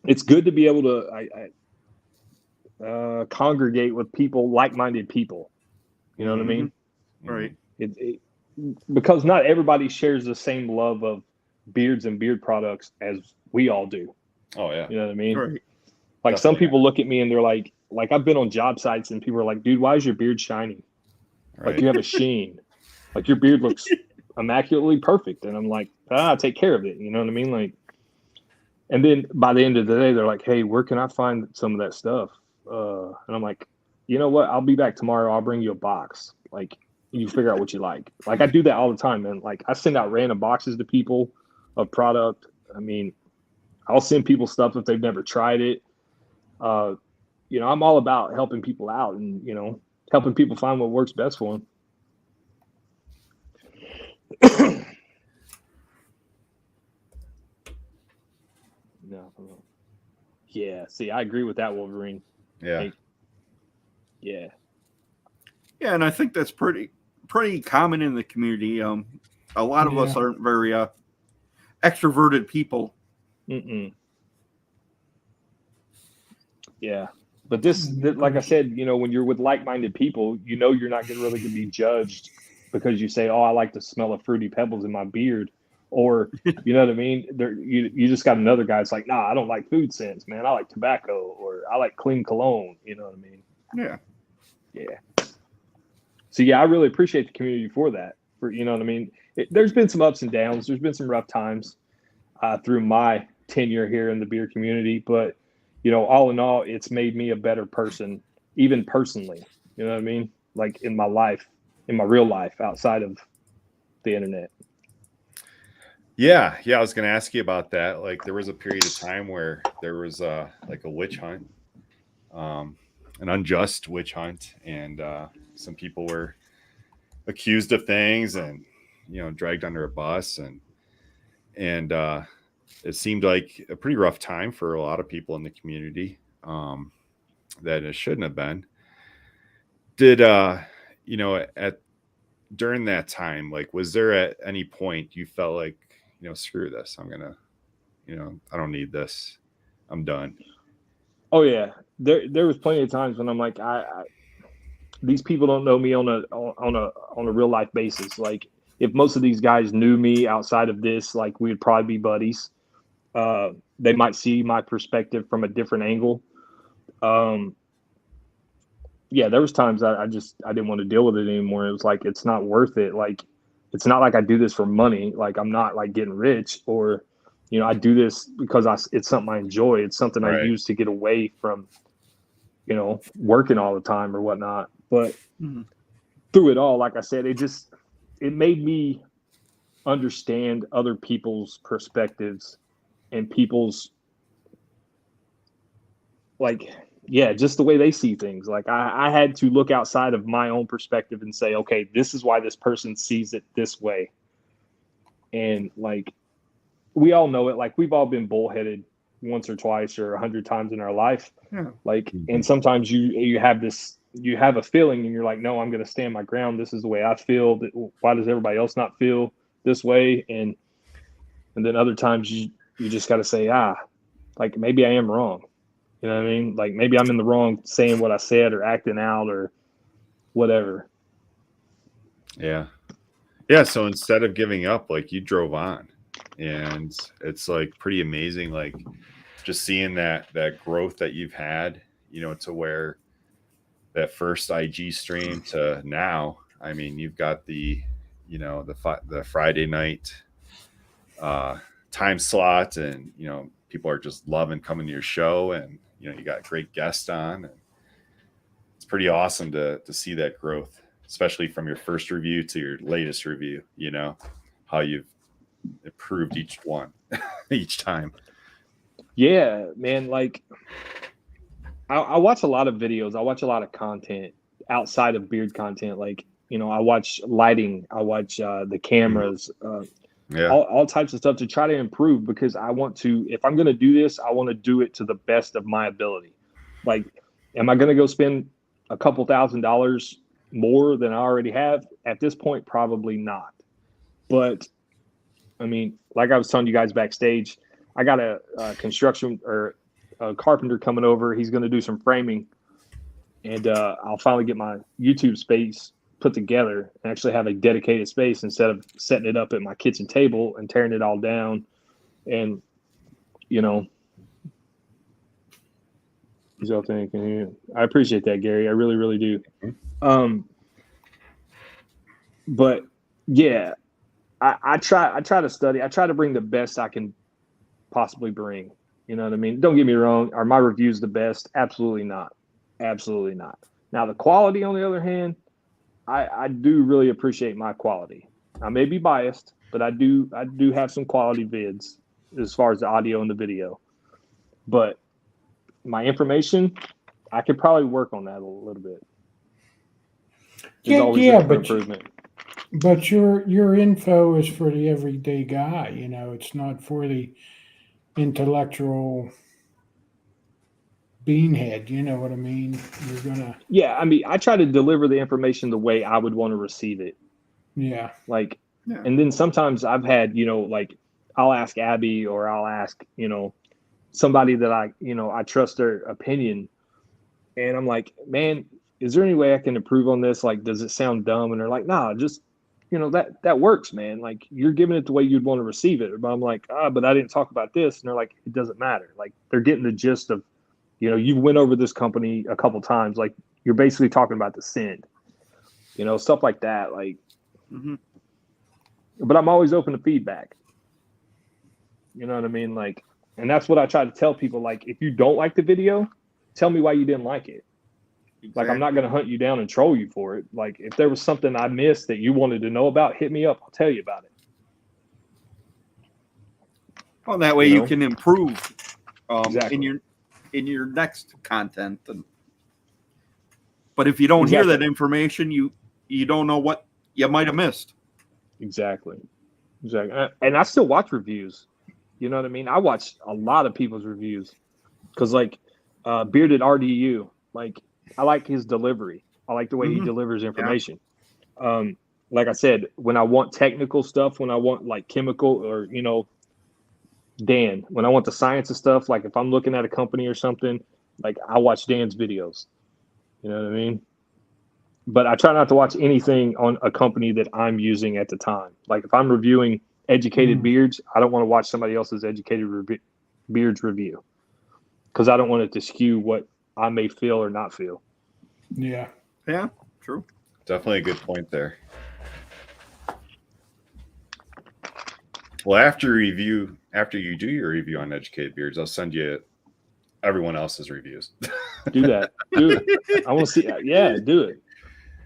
it's good to be able to congregate with people, like-minded people. You know what I mean? Right. Because not everybody shares the same love of beards and beard products as we all do. Oh yeah. You know what I mean? Right. Like Definitely. some people look at me and they're like I've been on job sites and people are like, dude, why is your beard shiny? Right. Like you have a sheen. Like your beard looks immaculately perfect. And I'm like, take care of it. You know what I mean? Like, and then by the end of the day, they're like, hey, where can I find some of that stuff? And I'm like, you know what? I'll be back tomorrow. I'll bring you a box. Like, you figure out what you like. Like, I do that all the time, man. Like, I send out random boxes to people of product. I mean, I'll send people stuff if they've never tried it. I'm all about helping people out and, helping people find what works best for them. No. Yeah. See, I agree with that, Wolverine. Yeah. Like, yeah. Yeah, and I think that's pretty common in the community. A lot of us aren't very extroverted people. Mm-mm. Yeah. But this, like I said, when you're with like-minded people, you're not really going to be judged because you say, oh, I like the smell of Fruity Pebbles in my beard. Or, you know what I mean? You just got another guy that's like, nah, I don't like food scents, man. I like tobacco, or I like clean cologne. You know what I mean? Yeah. Yeah. So, yeah, I really appreciate the community for that. You know what I mean? There's been some ups and downs. There's been some rough times through my tenure here in the beer community. But, all in all, it's made me a better person, even personally. You know what I mean? Like in my life, in my real life, outside of the internet. Yeah. I was going to ask you about that. Like there was a period of time where there was like a witch hunt, an unjust witch hunt, and some people were accused of things and dragged under a bus, and it seemed like a pretty rough time for a lot of people in the community that it shouldn't have been. Did during that time, like, was there at any point you felt like, screw this, I'm gonna, I don't need this, I'm done? Oh yeah, there was plenty of times when I'm like, I these people don't know me on a real life basis. Like if most of these guys knew me outside of this, like we would probably be buddies. They might see my perspective from a different angle. Yeah, there was times I didn't want to deal with it anymore. It was like, it's not worth it. Like, it's not like I do this for money. Like I'm not like getting rich, or, I do this because it's something I enjoy. It's something I use to get away from, working all the time or whatnot. But through it all, like I said, it made me understand other people's perspectives and people's just the way they see things. Like I had to look outside of my own perspective and say, okay, this is why this person sees it this way. And like, we all know it. Like we've all been bullheaded once or twice or 100 times in our life. Yeah. Like, and sometimes you have a feeling and you're like, no, I'm going to stand my ground. This is the way I feel. Why does everybody else not feel this way? And then other times you just got to say, like maybe I am wrong. You know what I mean? Like maybe I'm in the wrong saying what I said or acting out or whatever. Yeah. Yeah. So instead of giving up, like you drove on, and it's like pretty amazing. Like just seeing that growth that you've had, to where that first IG stream to now, I mean, you've got the Friday night time slot, and people are just loving coming to your show, and you got great guests on, and it's pretty awesome to see that growth, especially from your first review to your latest review. How you've improved each one each time. Yeah, man. Like I watch a lot of videos. I watch a lot of content outside of beard content. Like, I watch lighting. I watch the cameras, all types of stuff to try to improve, because I want to, if I'm going to do this, I want to do it to the best of my ability. Like, am I going to go spend a couple $1,000s more than I already have? At this point, probably not. But I mean, like I was telling you guys backstage, I got a construction or a carpenter coming over. He's going to do some framing, and I'll finally get my YouTube space put together and actually have a dedicated space instead of setting it up at my kitchen table and tearing it all down. And he's out there. I appreciate that, Gary. I really, really do. But yeah, I try to study. I try to bring the best I can possibly bring. You know what I mean? Don't get me wrong. Are my reviews the best? Absolutely not. Absolutely not. Now, the quality, on the other hand, I do really appreciate my quality. I may be biased, but I do have some quality vids as far as the audio and the video. But my information, I could probably work on that a little bit. There's always room for improvement. But your info is for the everyday guy. It's not for the intellectual beanhead. You know what I mean? You're gonna. Yeah, I mean, I try to deliver the information the way I would want to receive it. Yeah. Like, and then sometimes I've had, like, I'll ask Abby, or I'll ask, somebody that I trust their opinion, and I'm like, man, is there any way I can improve on this? Like, does it sound dumb? And they're like, nah, just, that works, man. Like, you're giving it the way you'd want to receive it. But I'm like, but I didn't talk about this. And they're like, it doesn't matter. Like, they're getting the gist of, you went over this company a couple times. Like, you're basically talking about the send, stuff like that. Like, but I'm always open to feedback. You know what I mean? Like, and that's what I try to tell people. Like, if you don't like the video, tell me why you didn't like it. Exactly. Like, I'm not going to hunt you down and troll you for it. Like, if there was something I missed that you wanted to know about, hit me up. I'll tell you about it. Well, that way you can improve exactly. in your next content. But if you don't hear that information, you don't know what you might have missed. Exactly. And I still watch reviews. You know what I mean? I watch a lot of people's reviews because, like, Bearded RDU, like, I like his delivery. I like the way he delivers information. Yeah. Like I said, when I want technical stuff, when I want, like, chemical or, Dan, when I want the science of stuff, like if I'm looking at a company or something, like, I watch Dan's videos. You know what I mean? But I try not to watch anything on a company that I'm using at the time. Like, if I'm reviewing educated beards, I don't want to watch somebody else's educated beards review, because I don't want it to skew what I may feel or not feel. Yeah. Yeah, true. Definitely a good point there. Well, after you do your review on educated beards, I'll send you everyone else's reviews. Do that. Do it. I want to see. Yeah, do it.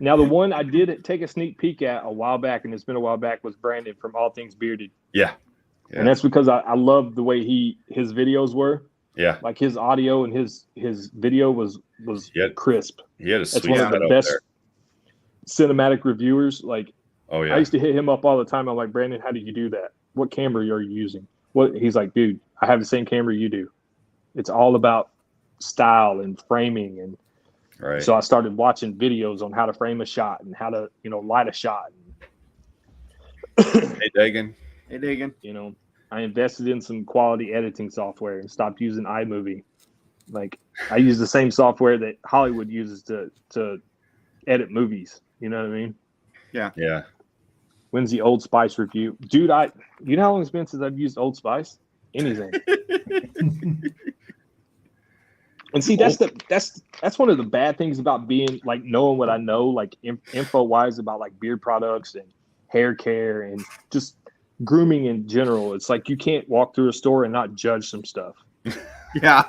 Now, the one I did take a sneak peek at a while back, and it's been a while back, was Brandon from All Things Bearded. Yeah. And that's because I love the way his videos were. Yeah. Like, his audio and his video was crisp. He had a sweet one of the best cinematic reviewers. Like, oh yeah. I used to hit him up all the time. I'm like, Brandon, how do you do that? What camera are you using? He's like, dude, I have the same camera you do. It's all about style and framing. And right. So I started watching videos on how to frame a shot and how to, light a shot. Hey, Dagan. I invested in some quality editing software and stopped using iMovie. Like, I use the same software that Hollywood uses to edit movies. You know what I mean? Yeah. Yeah. When's the Old Spice review? Dude, you know how long it's been since I've used Old Spice? Anything. And see, that's one of the bad things about being like knowing what I know, like info wise about like beard products and hair care and just grooming in general. It's like you can't walk through a store and not judge some stuff. Yeah.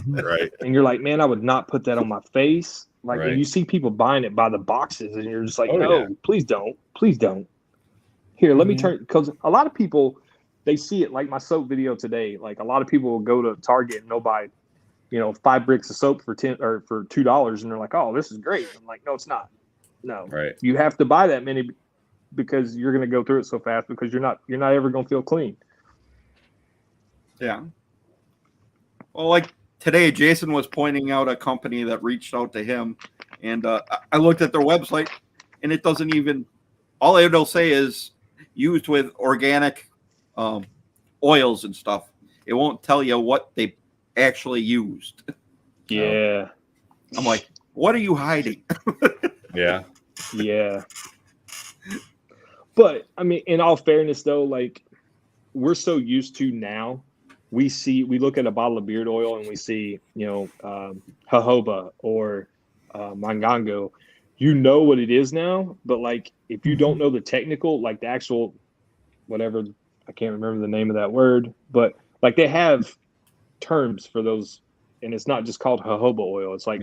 Right. And you're like, man, I would not put that on my face. Like, Right. and you see people buying it by the boxes, and you're just like, Oh, no, yeah. please don't. Here, let me turn, because a lot of people, they see it like my soap video today. Like a lot of people will go to Target and they'll buy, 5 bricks of soap for $10 or for $2, and they're like, oh, this is great. I'm like, no, it's not. No, Right. You have to buy that many because you're going to go through it so fast because you're not ever going to feel clean. Yeah. Well, like today, Jason was pointing out a company that reached out to him, and I looked at their website, and it doesn't even. All it'll say is used with organic oils and stuff. It won't tell you what they actually used. Yeah. I'm like, what are you hiding? Yeah. Yeah. But I mean, in all fairness though, like we're so used to now, we look at a bottle of beard oil and we see, jojoba or mangango. You know what it is now, but like if you don't know the technical, like the actual whatever, I can't remember the name of that word, but like they have terms for those, and it's not just called jojoba oil. It's like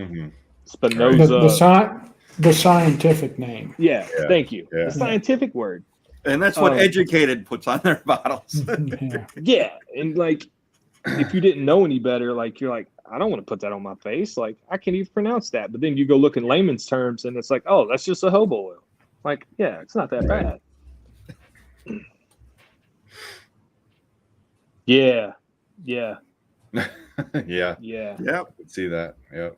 Spinoza. The scientific name. Yeah, thank you. Yeah. The scientific word. And that's what Educated puts on their bottles. Yeah, and like if you didn't know any better, like you're like, I don't want to put that on my face. Like I can't even pronounce that. But then you go look in layman's terms, and it's like, oh, that's just a jojoba oil. Like, yeah, it's not that bad. Yeah. Yeah. Yep. See that. Yep.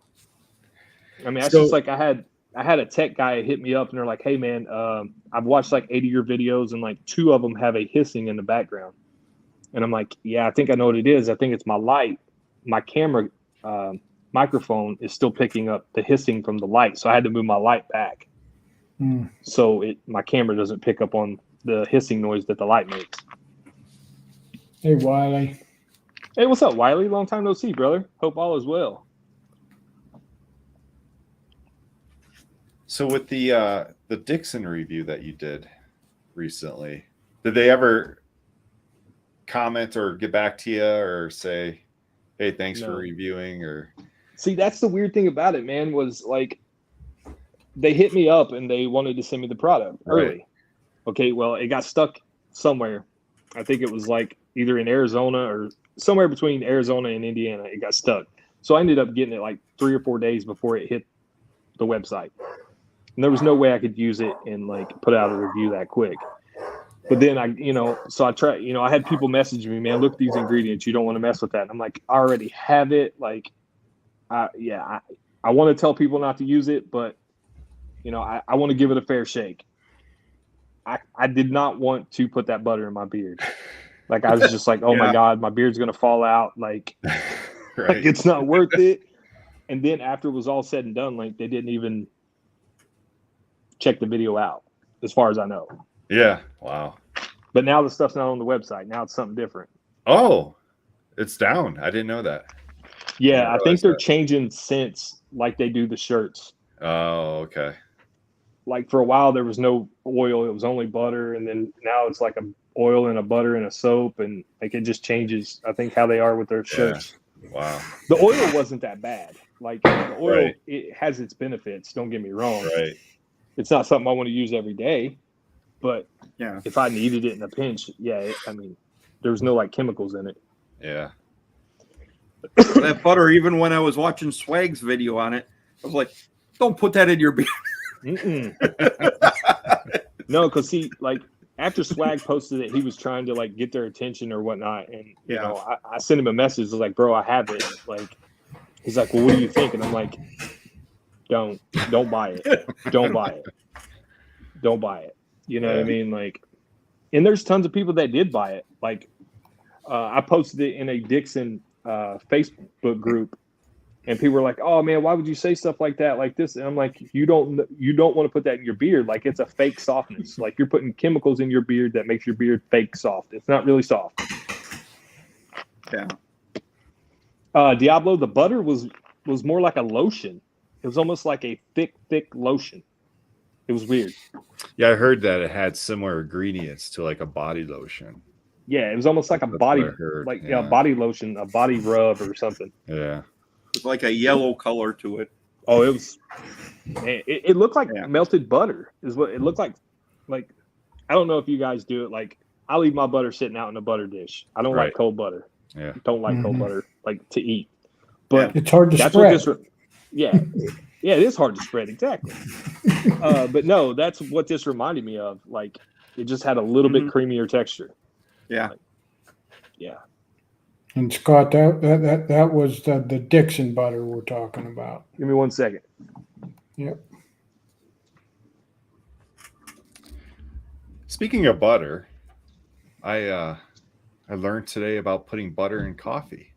I mean, that's just like I had a tech guy hit me up and they're like, hey man, I've watched like 80 of your videos and like 2 of them have a hissing in the background. And I'm like, yeah, I think I know what it is. I think it's my light. My camera microphone is still picking up the hissing from the light. So I had to move my light back. So my camera doesn't pick up on the hissing noise that the light makes. Hey, Wiley. Hey, what's up, Wiley? Long time no see, brother. Hope all is well. So with the Dixon review that you did recently, did they ever comment or get back to you or say, hey, thanks for reviewing? Or see, that's the weird thing about it, man, was like they hit me up and they wanted to send me the product early. Okay, well, it got stuck somewhere. I think it was like either in Arizona or somewhere between Arizona and Indiana. It got stuck. So I ended up getting it like 3 or 4 days before it hit the website. And there was no way I could use it and like put out a review that quick. But then I tried, I had people message me, man, look at these ingredients. You don't want to mess with that. And I'm like, I already have it. Like, I want to tell people not to use it, but I want to give it a fair shake. I did not want to put that butter in my beard. Like, I was just like, oh my God, my beard's going to fall out. Like, like, it's not worth it. And then after it was all said and done, like they didn't even check the video out as far as I know. Yeah. Wow. But now the stuff's not on the website. Now it's something different. Oh, it's down. I didn't know that. Yeah. I think they're changing scents like they do the shirts. Oh, okay. Like for a while there was no oil. It was only butter. And then now it's like a oil and a butter and a soap. And like it just changes, I think, how they are with their shirts. Wow. The oil wasn't that bad. Like the oil, it has its benefits. Don't get me wrong. Right. It's not something I want to use every day, but yeah, if I needed it in a pinch, I mean, there was no like chemicals in it. Yeah. That butter, even when I was watching Swag's video on it, I was like, don't put that in your beard. No, because see, like after Swag posted it, he was trying to like get their attention or whatnot. And, I sent him a message. I was like, bro, I have it. Like, he's like, well, what do you think? And I'm like, don't buy it. Don't buy it. Don't buy it. You know what I mean? Like, and there's tons of people that did buy it. Like, I posted it in a Dixon Facebook group, and people were like, "Oh man, why would you say stuff like that, like this?" And I'm like, "You don't want to put that in your beard. Like, it's a fake softness. Like, you're putting chemicals in your beard that makes your beard fake soft. It's not really soft." Yeah. Diablo, the butter was was more like a lotion. It was almost like a thick lotion. It was weird. Yeah, I heard that it had similar ingredients to like a body lotion. Yeah, it was almost like a body, like a body lotion, a body rub or something. Yeah, with like a yellow color to it. Oh, it was. Man, it looked like melted butter. Is what it looked like. Like, I don't know if you guys do it. Like, I leave my butter sitting out in a butter dish. I don't like cold butter. Yeah, don't like cold butter like to eat. But it's hard to spread. Yeah, it is hard to spread, exactly. But no, that's what this reminded me of. Like, it just had a little bit creamier texture. Yeah, like, yeah. And Scott, that was the Dixon butter we're talking about. Give me 1 second. Yep. Speaking of butter, I learned today about putting butter in coffee,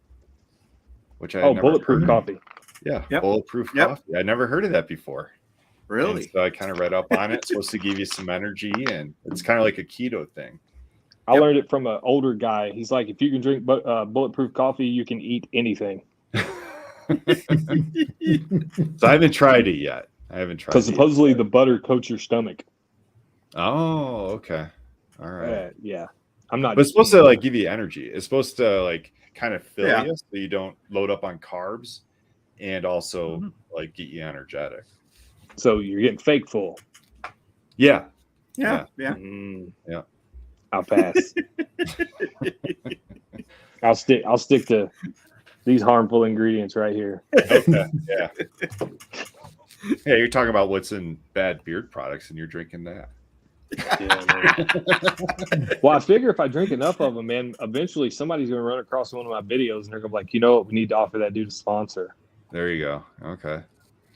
which I had never bulletproof heard. coffee. Yeah, bulletproof coffee. I never heard of that before. Really? And so I kind of read up on it. It's supposed to give you some energy, and it's kind of like a keto thing. I learned it from an older guy. He's like, if you can drink bulletproof coffee, you can eat anything. So I haven't tried it yet. Because supposedly the butter coats your stomach. Oh, okay. All right. Yeah. I'm not. But it's supposed to like give you energy. It's supposed to like kind of fill you so you don't load up on carbs and also like get you energetic. So you're getting fake full. Yeah. Yeah. I'll pass. I'll stick to these harmful ingredients right here. Okay. Yeah. Yeah, you're talking about what's in bad beard products, and you're drinking that. Yeah, well, I figure if I drink enough of them, man, eventually somebody's going to run across one of my videos, and they're going to be like, you know what, we need to offer that dude a sponsor. There you go. Okay.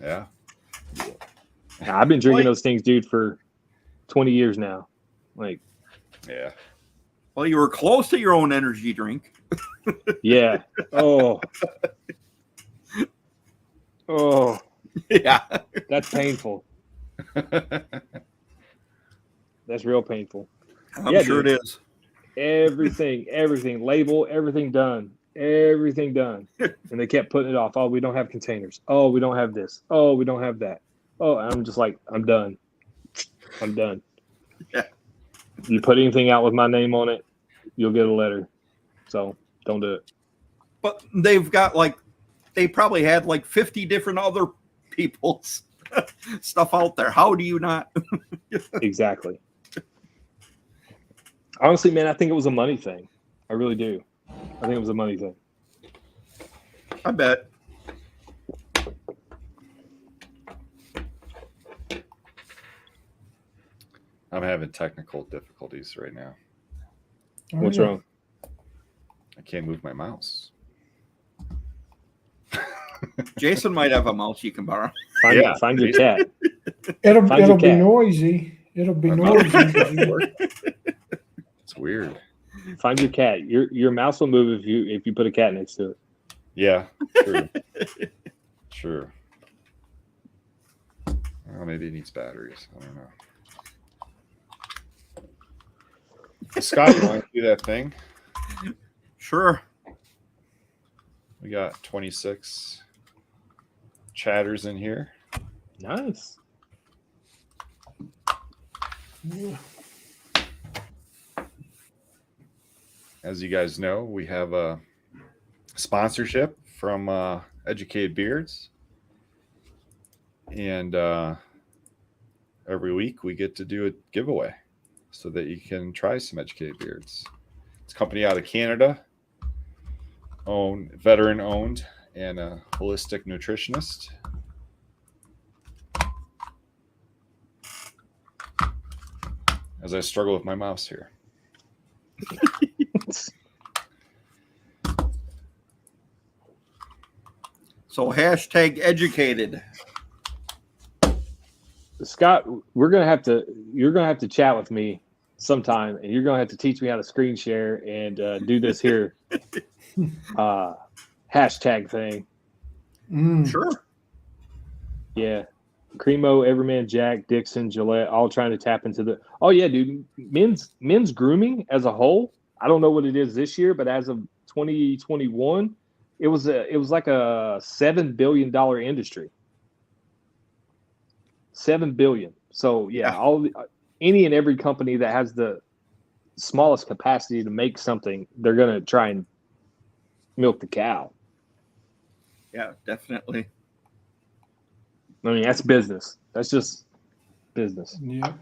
Yeah. Now, I've been drinking those things, dude, for 20 years now. Like, yeah. Well, you were close to your own energy drink. Yeah. Oh. Yeah. That's painful. That's real painful. I'm sure it is. Everything, label, everything done. And they kept putting it off. Oh, we don't have containers. Oh, we don't have this. Oh, we don't have that. Oh, I'm just like, I'm done. Yeah. You put anything out with my name on it, you'll get a letter. So don't do it. But they've got they probably had 50 different other people's stuff out there. How do you not? Exactly. Honestly, man, I think it was a money thing. I really do. I think it was a money thing. I bet. I'm having technical difficulties right now. What's wrong? I can't move my mouse. Jason might have a mouse you can borrow. Find your cat. It'll be noisy. It'll be noisy. It's weird. Find your cat. Your mouse will move if you put a cat next to it. Yeah, true. True. Well, maybe it needs batteries. I don't know. Scott, you want to do that thing? Sure. We got 26 chatters in here. Nice. As you guys know, we have a sponsorship from Educated Beards. And every week we get to do a giveaway so that you can try some Educated Beards. It's a company out of Canada, veteran owned, and a holistic nutritionist. As I struggle with my mouse here. So #educated. Scott, you're gonna have to chat with me sometime, and you're gonna have to teach me how to screen share and do this here hashtag thing. Sure. Yeah. Cremo, Everman, Jack, Dixon, Gillette, all trying to tap into the. Oh yeah, dude. Men's grooming as a whole. I don't know what it is this year, but as of 2021, It was like a $7 billion industry. $7 billion. So yeah. Any and every company that has the smallest capacity to make something, they're gonna try and milk the cow. Yeah, definitely. I mean, that's business. That's just business. Yeah.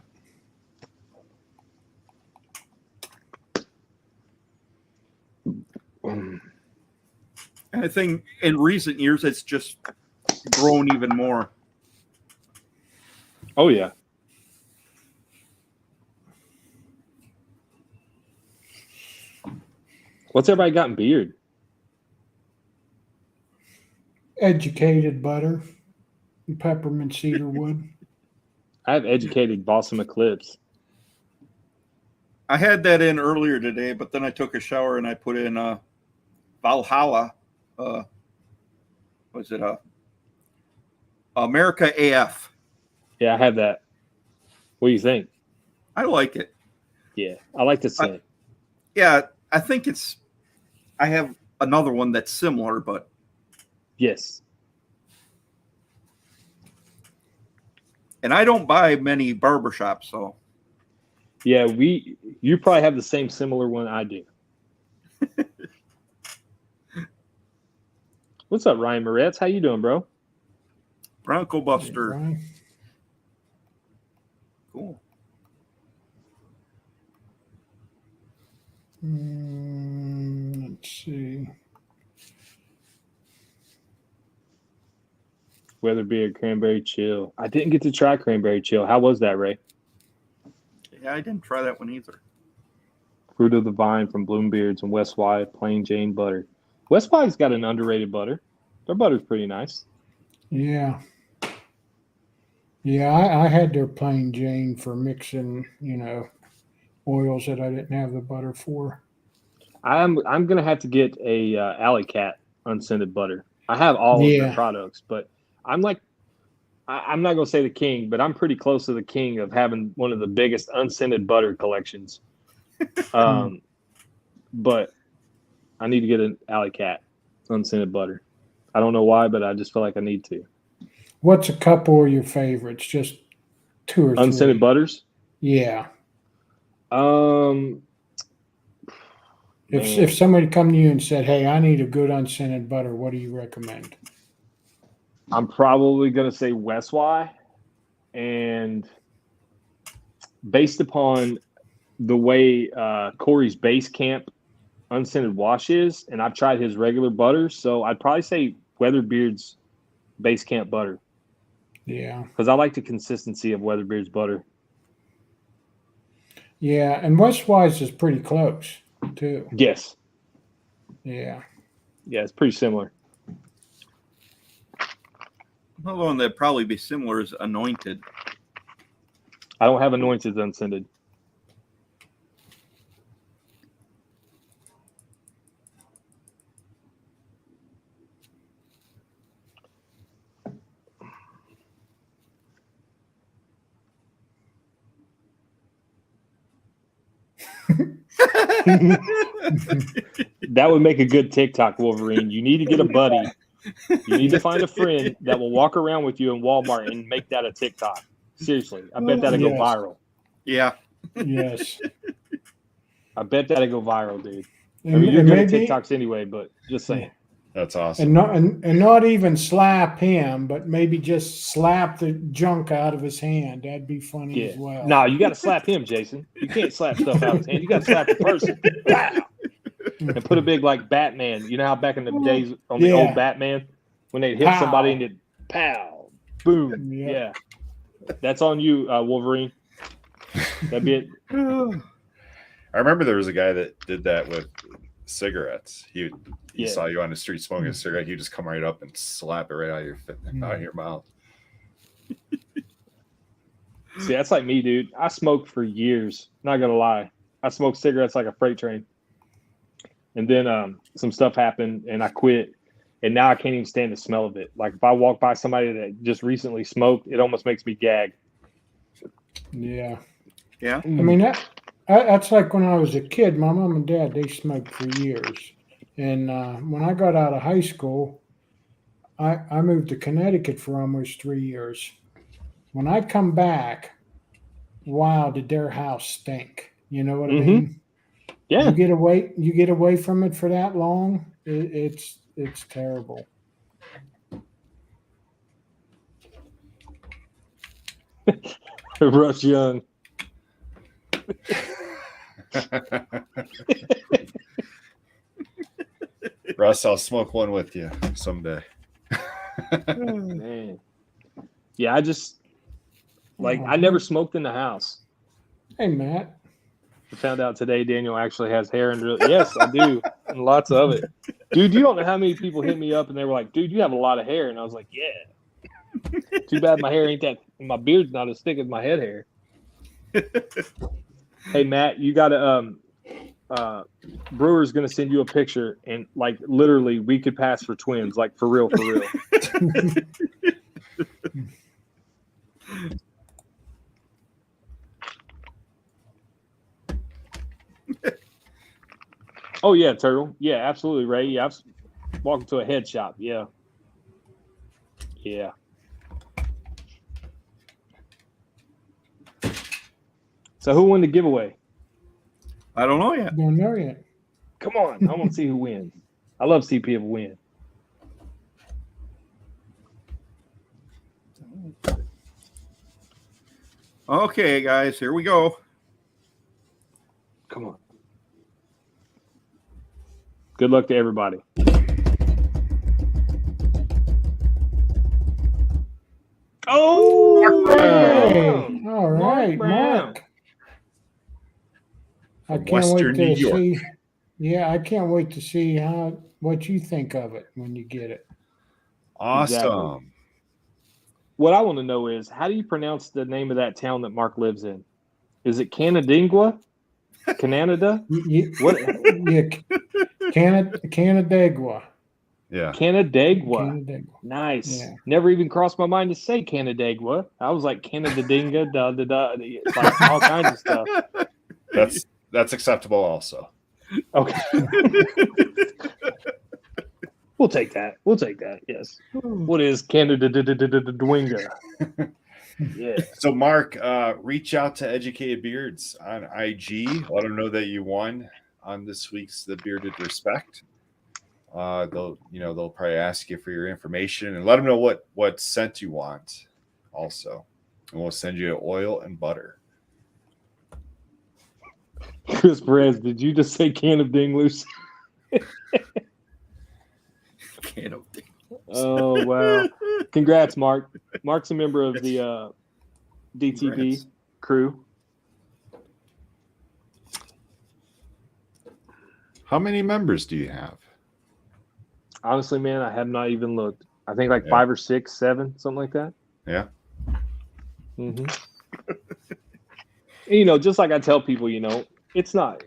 I think in recent years it's just grown even more. Oh yeah. What's everybody got in beard? Educated butter and peppermint cedar wood. I have educated Balsam Eclipse. I had that in earlier today, but then I took a shower and I put in Valhalla. Was it America AF? Yeah, I have that. What do you think? I like it. Yeah, I like the scent. Yeah, I think it's. I have another one that's similar, but yes. And I don't buy many barbershops, so. Yeah, you probably have the same similar one I do. What's up, Ryan Moretz? How you doing, bro? Bronco Buster. Hey, Ryan. Cool. Let's see. Weatherbeard Cranberry Chill. I didn't get to try Cranberry Chill. How was that, Ray? Yeah, I didn't try that one either. Fruit of the Vine from Bloombeards and West Wide Plain Jane Butter. West Wide's got an underrated butter. Their butter's pretty nice. Yeah. Yeah, I had their plain Jane for mixing, oils that I didn't have the butter for. I'm gonna have to get a Alley Cat unscented butter. I have all of their products, but I'm not gonna say the king, but I'm pretty close to the king of having one of the biggest unscented butter collections. But I need to get an Alley Cat unscented butter. I don't know why, but I just feel like I need to. What's a couple of your favorites? Just two or three unscented butters? Yeah. Man. If somebody come to you and said, "Hey, I need a good unscented butter," what do you recommend? I'm probably going to say West Y, and based upon the way Corey's Base Camp unscented wash is, and I've tried his regular butter, so I'd probably say Weatherbeard's Base Camp butter. Yeah. Because I like the consistency of Weatherbeard's butter. Yeah, and West Wise is pretty close, too. Yes. Yeah. Yeah, it's pretty similar. Another one that'd probably be similar is Anointed. I don't have Anointed unscented. That would make a good TikTok, Wolverine. You need to get a buddy. You need to find a friend that will walk around with you in Walmart and make that a TikTok. Seriously, I bet that'll go viral. Yeah. Yes. I bet that'll go viral, dude. I mean, you're good at TikToks anyway, but just saying. That's awesome. And not even slap him, but maybe just slap the junk out of his hand. That'd be funny as well. No, you got to slap him, Jason. You can't slap stuff out of his hand. You got to slap the person. And put a big, like, Batman. You know how back in the days on the old Batman, when they hit somebody and it pow, boom. Yeah. That's on you, Wolverine. That'd be it. I remember there was a guy that did that with cigarettes. He saw you on the street smoking a cigarette. He'd just come right up and slap it right out of your mouth. See, that's like me, dude. I smoked for years. Not gonna lie, I smoked cigarettes like a freight train. And then some stuff happened, and I quit. And now I can't even stand the smell of it. Like if I walk by somebody that just recently smoked, it almost makes me gag. Yeah. Yeah. I mean, that's like when I was a kid. My mom and dad, they smoked for years. And when I got out of high school, I moved to Connecticut for almost 3 years. When I come back, wow, did their house stink? You know what I mean? Yeah. You get away from it for that long, it's terrible. Russ Young. Russ, I'll smoke one with you someday. Man. Yeah, I just I never smoked in the house. Hey, Matt. I found out today Daniel actually has hair under. Yes, I do, and lots of it. Dude, you don't know how many people hit me up and they were like, "Dude, you have a lot of hair," and I was like, "Yeah." Too bad my hair ain't that. My beard's not as thick as my head hair. Hey, Matt, you got to. Brewer's gonna send you a picture, and like literally, we could pass for twins, like for real, for real. Oh yeah, Turtle. Yeah, absolutely, Ray. Yeah, welcome to a head shop. Yeah, yeah. So who won the giveaway? I don't know yet. Don't know yet. Come on, I want to see who wins. I love seeing people win. Okay, guys, here we go. Come on. Good luck to everybody. Oh, Hey, all right, Brown. Mark. I From can't Western wait New to York. see. Yeah, I can't wait to see what you think of it when you get it. Awesome. Exactly. What I want to know is, how do you pronounce the name of that town that Mark lives in? Is it Canandaigua? Canada? What? Yeah, Canandaigua. Yeah. Canandaigua. Nice. Yeah. Never even crossed my mind to say Canandaigua. I was like Canadadinga, da da da, like all kinds of stuff. That's acceptable also. Okay. We'll take that. We'll take that. Yes. What is Canadadinga? Yeah. So Mark, reach out to Educated Beards on IG. Let them know that you won on this week's The Bearded Respect. They'll probably ask you for your information and let them know what scent you want also. And we'll send you oil and butter. Chris Perez, did you just say can of ding loose? Can of ding. Oh wow! Congrats, Mark. Mark's a member of the DTB Congrats. crew. How many members do you have? Honestly, man, I have not even looked. I think like 5 or 6, 7, something like that. Yeah. Mm-hmm. Just like I tell people, it's not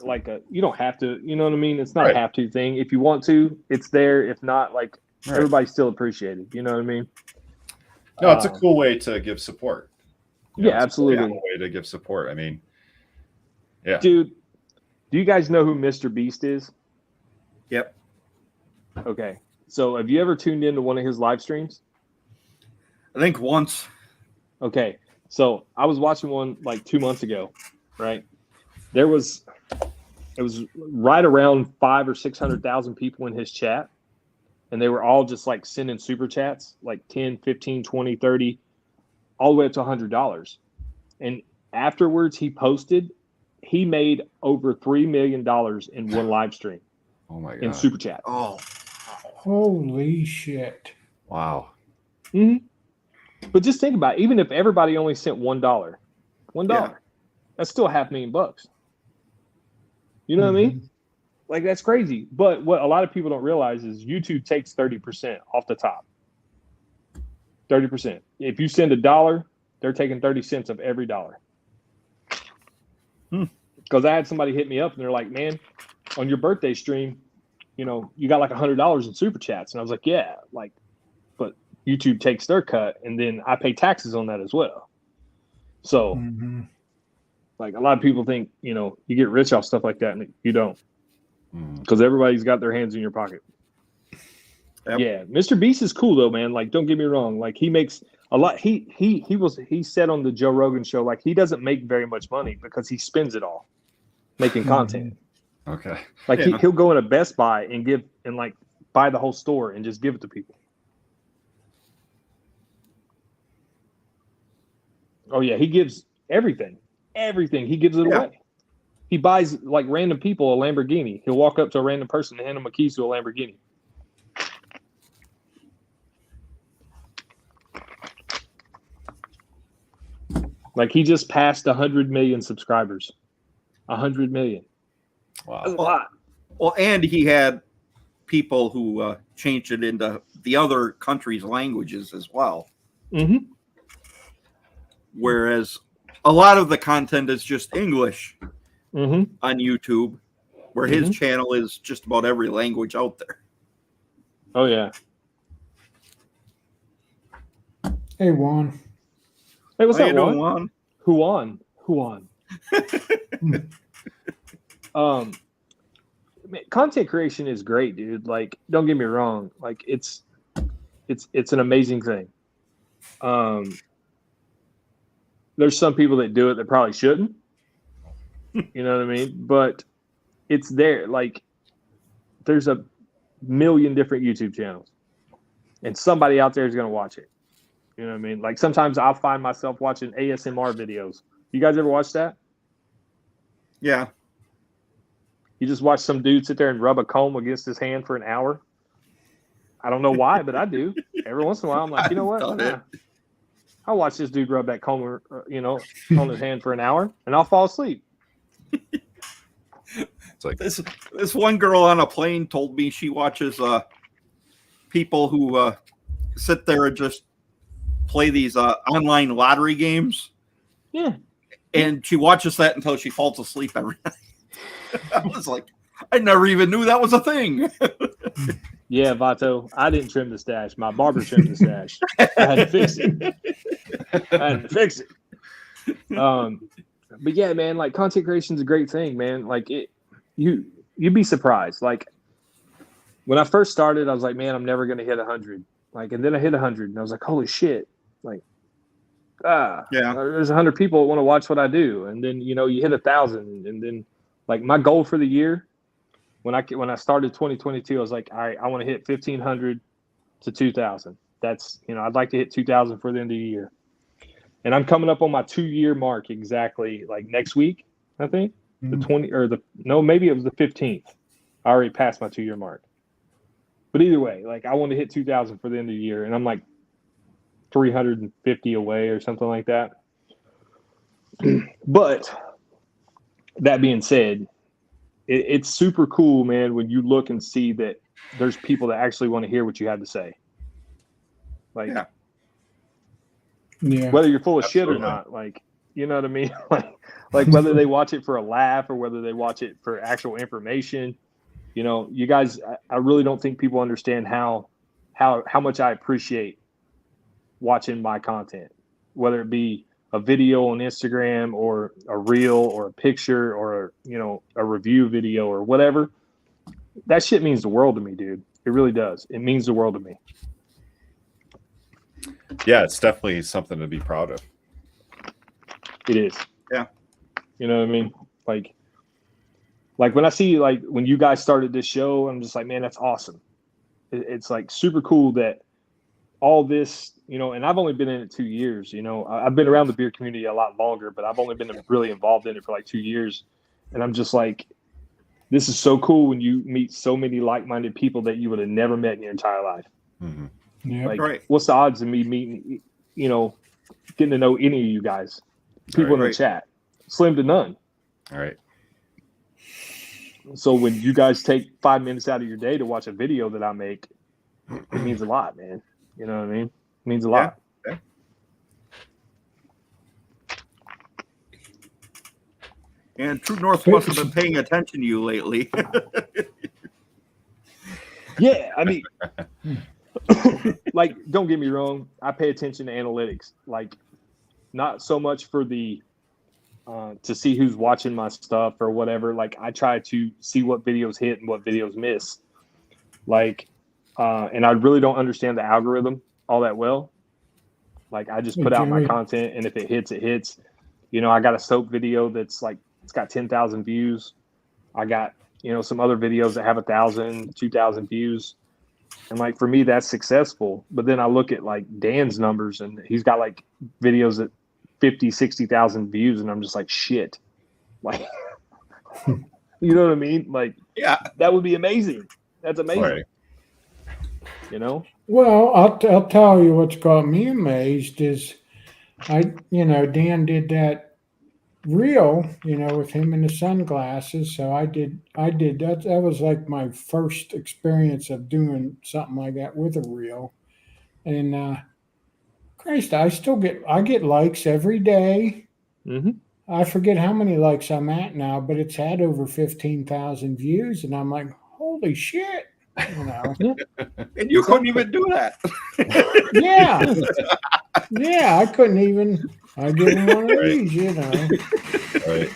like you don't have to, you know what I mean? It's not a have to thing. If you want to, it's there. If not, like everybody's still appreciated. You know what I mean? No, it's a cool way to give support. Absolutely. It's a cool way to give support. I mean, yeah. Dude, do you guys know who Mr. Beast is? Yep. Okay. So have you ever tuned into one of his live streams? I think once. Okay. So I was watching one like 2 months ago, right? It was right around 500,000 or 600,000 people in his chat. And they were all just like sending super chats, like 10, 15, 20, 30, all the way up to $100. And afterwards he posted, he made over $3 million in one live stream. Oh my God. In super chat. Oh. Holy shit. Wow. Mm-hmm. But just think about it. Even if everybody only sent $1, that's still $500,000. You know what I mean? Like, that's crazy. But what a lot of people don't realize is YouTube takes 30% off the top. 30%. If you send $1, they're taking 30 cents of every dollar. Because I had somebody hit me up and they're like, man, on your birthday stream, you got like $100 in super chats. And I was like, yeah, like, but YouTube takes their cut and then I pay taxes on that as well. So like a lot of people think, you get rich off stuff like that and you don't. because everybody's got their hands in your pocket. Yep. Yeah, Mr. Beast is cool though, man. Like, don't get me wrong. Like, he makes a lot. He said on the Joe Rogan show, like, he doesn't make very much money because he spends it all making content. Okay. Like, he'll go in a Best Buy and like buy the whole store and just give it to people. Oh yeah, he gives everything. He gives it away. He buys like random people a Lamborghini. He'll walk up to a random person and hand them a keys to a Lamborghini. Like, he just passed 100 million subscribers. 100 million. Wow. That's a lot. Well, and he had people who changed it into the other countries' languages as well. Mm-hmm. Whereas a lot of the content is just English Mm-hmm. on YouTube, where his channel is just about every language out there. Oh yeah. Hey, Juan. Hey, what's How up, you doing, Juan? Juan? Who on? Content creation is great, dude. Like, don't get me wrong. Like, it's an amazing thing. There's some people that do it that probably shouldn't. You know what I mean? But it's there. Like, there's a million different YouTube channels, and somebody out there is going to watch it. You know what I mean? Like, sometimes I'll find myself watching ASMR videos. You guys ever watch that? Yeah. You just watch some dude sit there and rub a comb against his hand for an hour. I don't know why, but I do. Every once in a while, I'm like, you know what? Yeah. I'll watch this dude rub that comb, on his hand for an hour, and I'll fall asleep. It's like This one girl on a plane told me she watches people who sit there and just play these online lottery games. Yeah. And she watches that until she falls asleep every night. I was like, I never even knew that was a thing. Yeah, Vato, I didn't trim the stash. My barber trimmed the stash. I had to fix it. But yeah, man, like, content creation is a great thing, man. Like, you'd be surprised. Like, when I first started, I was like, man, I'm never going to hit 100. Like, and then I hit 100 and I was like, holy shit. Like, there's 100 people that want to watch what I do. And then, you hit 1,000. And then, like, my goal for the year, when I started 2022, I was like, all right, I want to hit 1,500 to 2,000. That's, I'd like to hit 2,000 for the end of the year. And I'm coming up on my 2-year mark exactly, like, next week, I think. Maybe it was the 15th. I already passed my 2-year mark. But either way, like, I want to hit 2,000 for the end of the year. And I'm like 350 away or something like that. But that being said, it's super cool, man, when you look and see that there's people that actually want to hear what you have to say. Like, whether you're full of shit or not, like, you know what I mean? like whether they watch it for a laugh or whether they watch it for actual information. You guys, I really don't think people understand how much I appreciate watching my content, whether it be a video on Instagram or a reel or a picture or a review video or whatever. That shit means the world to me, dude. It really does. It means the world to me. Yeah, it's definitely something to be proud of. It is. Yeah. You know what I mean? Like when I see, like, when you guys started this show, I'm just like, man, that's awesome. It's like super cool that all this, and I've only been in it 2 years. I've been around the beer community a lot longer, but I've only been really involved in it for like 2 years. And I'm just like, this is so cool when you meet so many like-minded people that you would have never met in your entire life. Mm-hmm. Yeah. Like, right. What's the odds of me meeting, getting to know any of you guys, people in the chat? Slim to none. All right. So when you guys take 5 minutes out of your day to watch a video that I make, it means a lot, man. You know what I mean? It means a lot. Yeah. And True North must have been paying attention to you lately. Yeah, I mean, like, don't get me wrong. I pay attention to analytics. Like, not so much for the to see who's watching my stuff or whatever. Like I try to see what videos hit and what videos miss. Like, and I really don't understand the algorithm all that well. Like I just put out my content, and if it hits, it hits. You know, I got a soap video that's like, it's got 10,000 views. I got, you know, some other videos that have 1,000, 2,000 views. And like, for me, that's successful. But then I look at like Dan's numbers, and he's got like videos that 50, 60,000 views. And I'm just like, shit. Like, you know what I mean? Like, yeah, that would be amazing. That's amazing. Right. You know? Well, I'll tell you what's got me amazed is Dan did that reel, with him in the sunglasses. So I did that. That was like my first experience of doing something like that with a reel. And Christ, I get likes every day. Mm-hmm. I forget how many likes I'm at now, but it's had over 15,000 views, and I'm like, holy shit. And you couldn't even do that. Yeah, I couldn't even. I give him one of these, Right.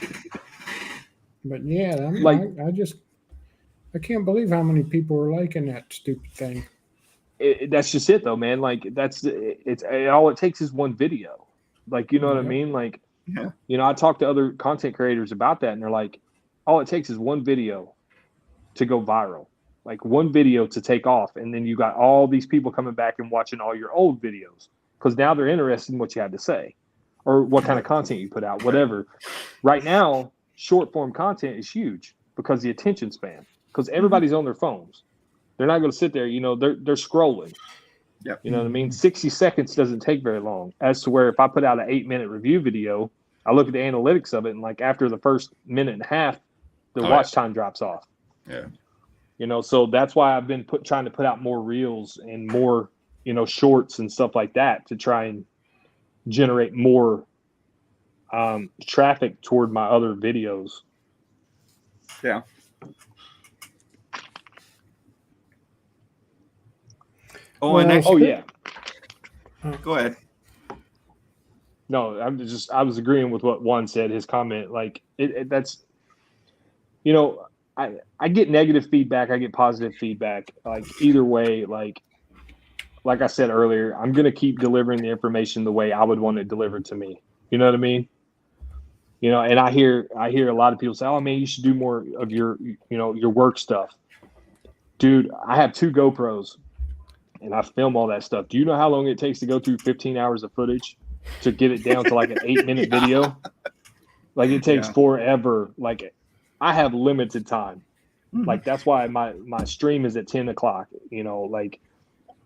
But yeah, I can't believe how many people are liking that stupid thing. That's just it, though, man. Like all it takes is one video. Like, you know what I mean? Like, I talk to other content creators about that, and they're like, all it takes is one video to go viral. Like one video to take off, and then you got all these people coming back and watching all your old videos because now they're interested in what you had to say or what kind of content you put out, whatever. Right now, short form content is huge because the attention span, because everybody's on their phones. They're not going to sit there, they're scrolling. Yep. You know what I mean? 60 seconds doesn't take very long, as to where if I put out an 8-minute review video, I look at the analytics of it, and like after the first minute and a half, the watch time drops off. Yeah. So that's why I've been trying to put out more reels and more, shorts and stuff like that to try and generate more traffic toward my other videos. Yeah. Oh, yeah. Go ahead. No, I was agreeing with what Juan said, his comment. Like that's, I get negative feedback. I get positive feedback. Like either way, like I said earlier, I'm going to keep delivering the information the way I would want it delivered to me. You know what I mean? And I hear a lot of people say, oh man, you should do more of your work stuff. Dude, I have 2 GoPros and I film all that stuff. Do you know how long it takes to go through 15 hours of footage to get it down to like an 8-minute video? Like it takes forever. Like I have limited time. Like that's why my stream is at 10 o'clock, like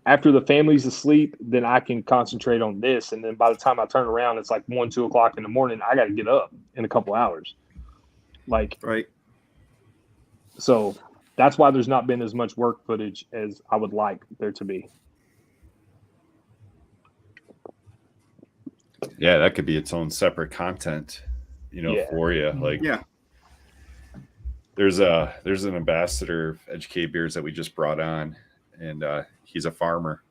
after the family's asleep, then I can concentrate on this. And then by the time I turn around, it's like 1, 2 o'clock in the morning. I got to get up in a couple hours. Like, right. So that's why there's not been as much work footage as I would like there to be. Yeah. That could be its own separate content, for you. Like, there's an ambassador of Educate Beers that we just brought on, and he's a farmer,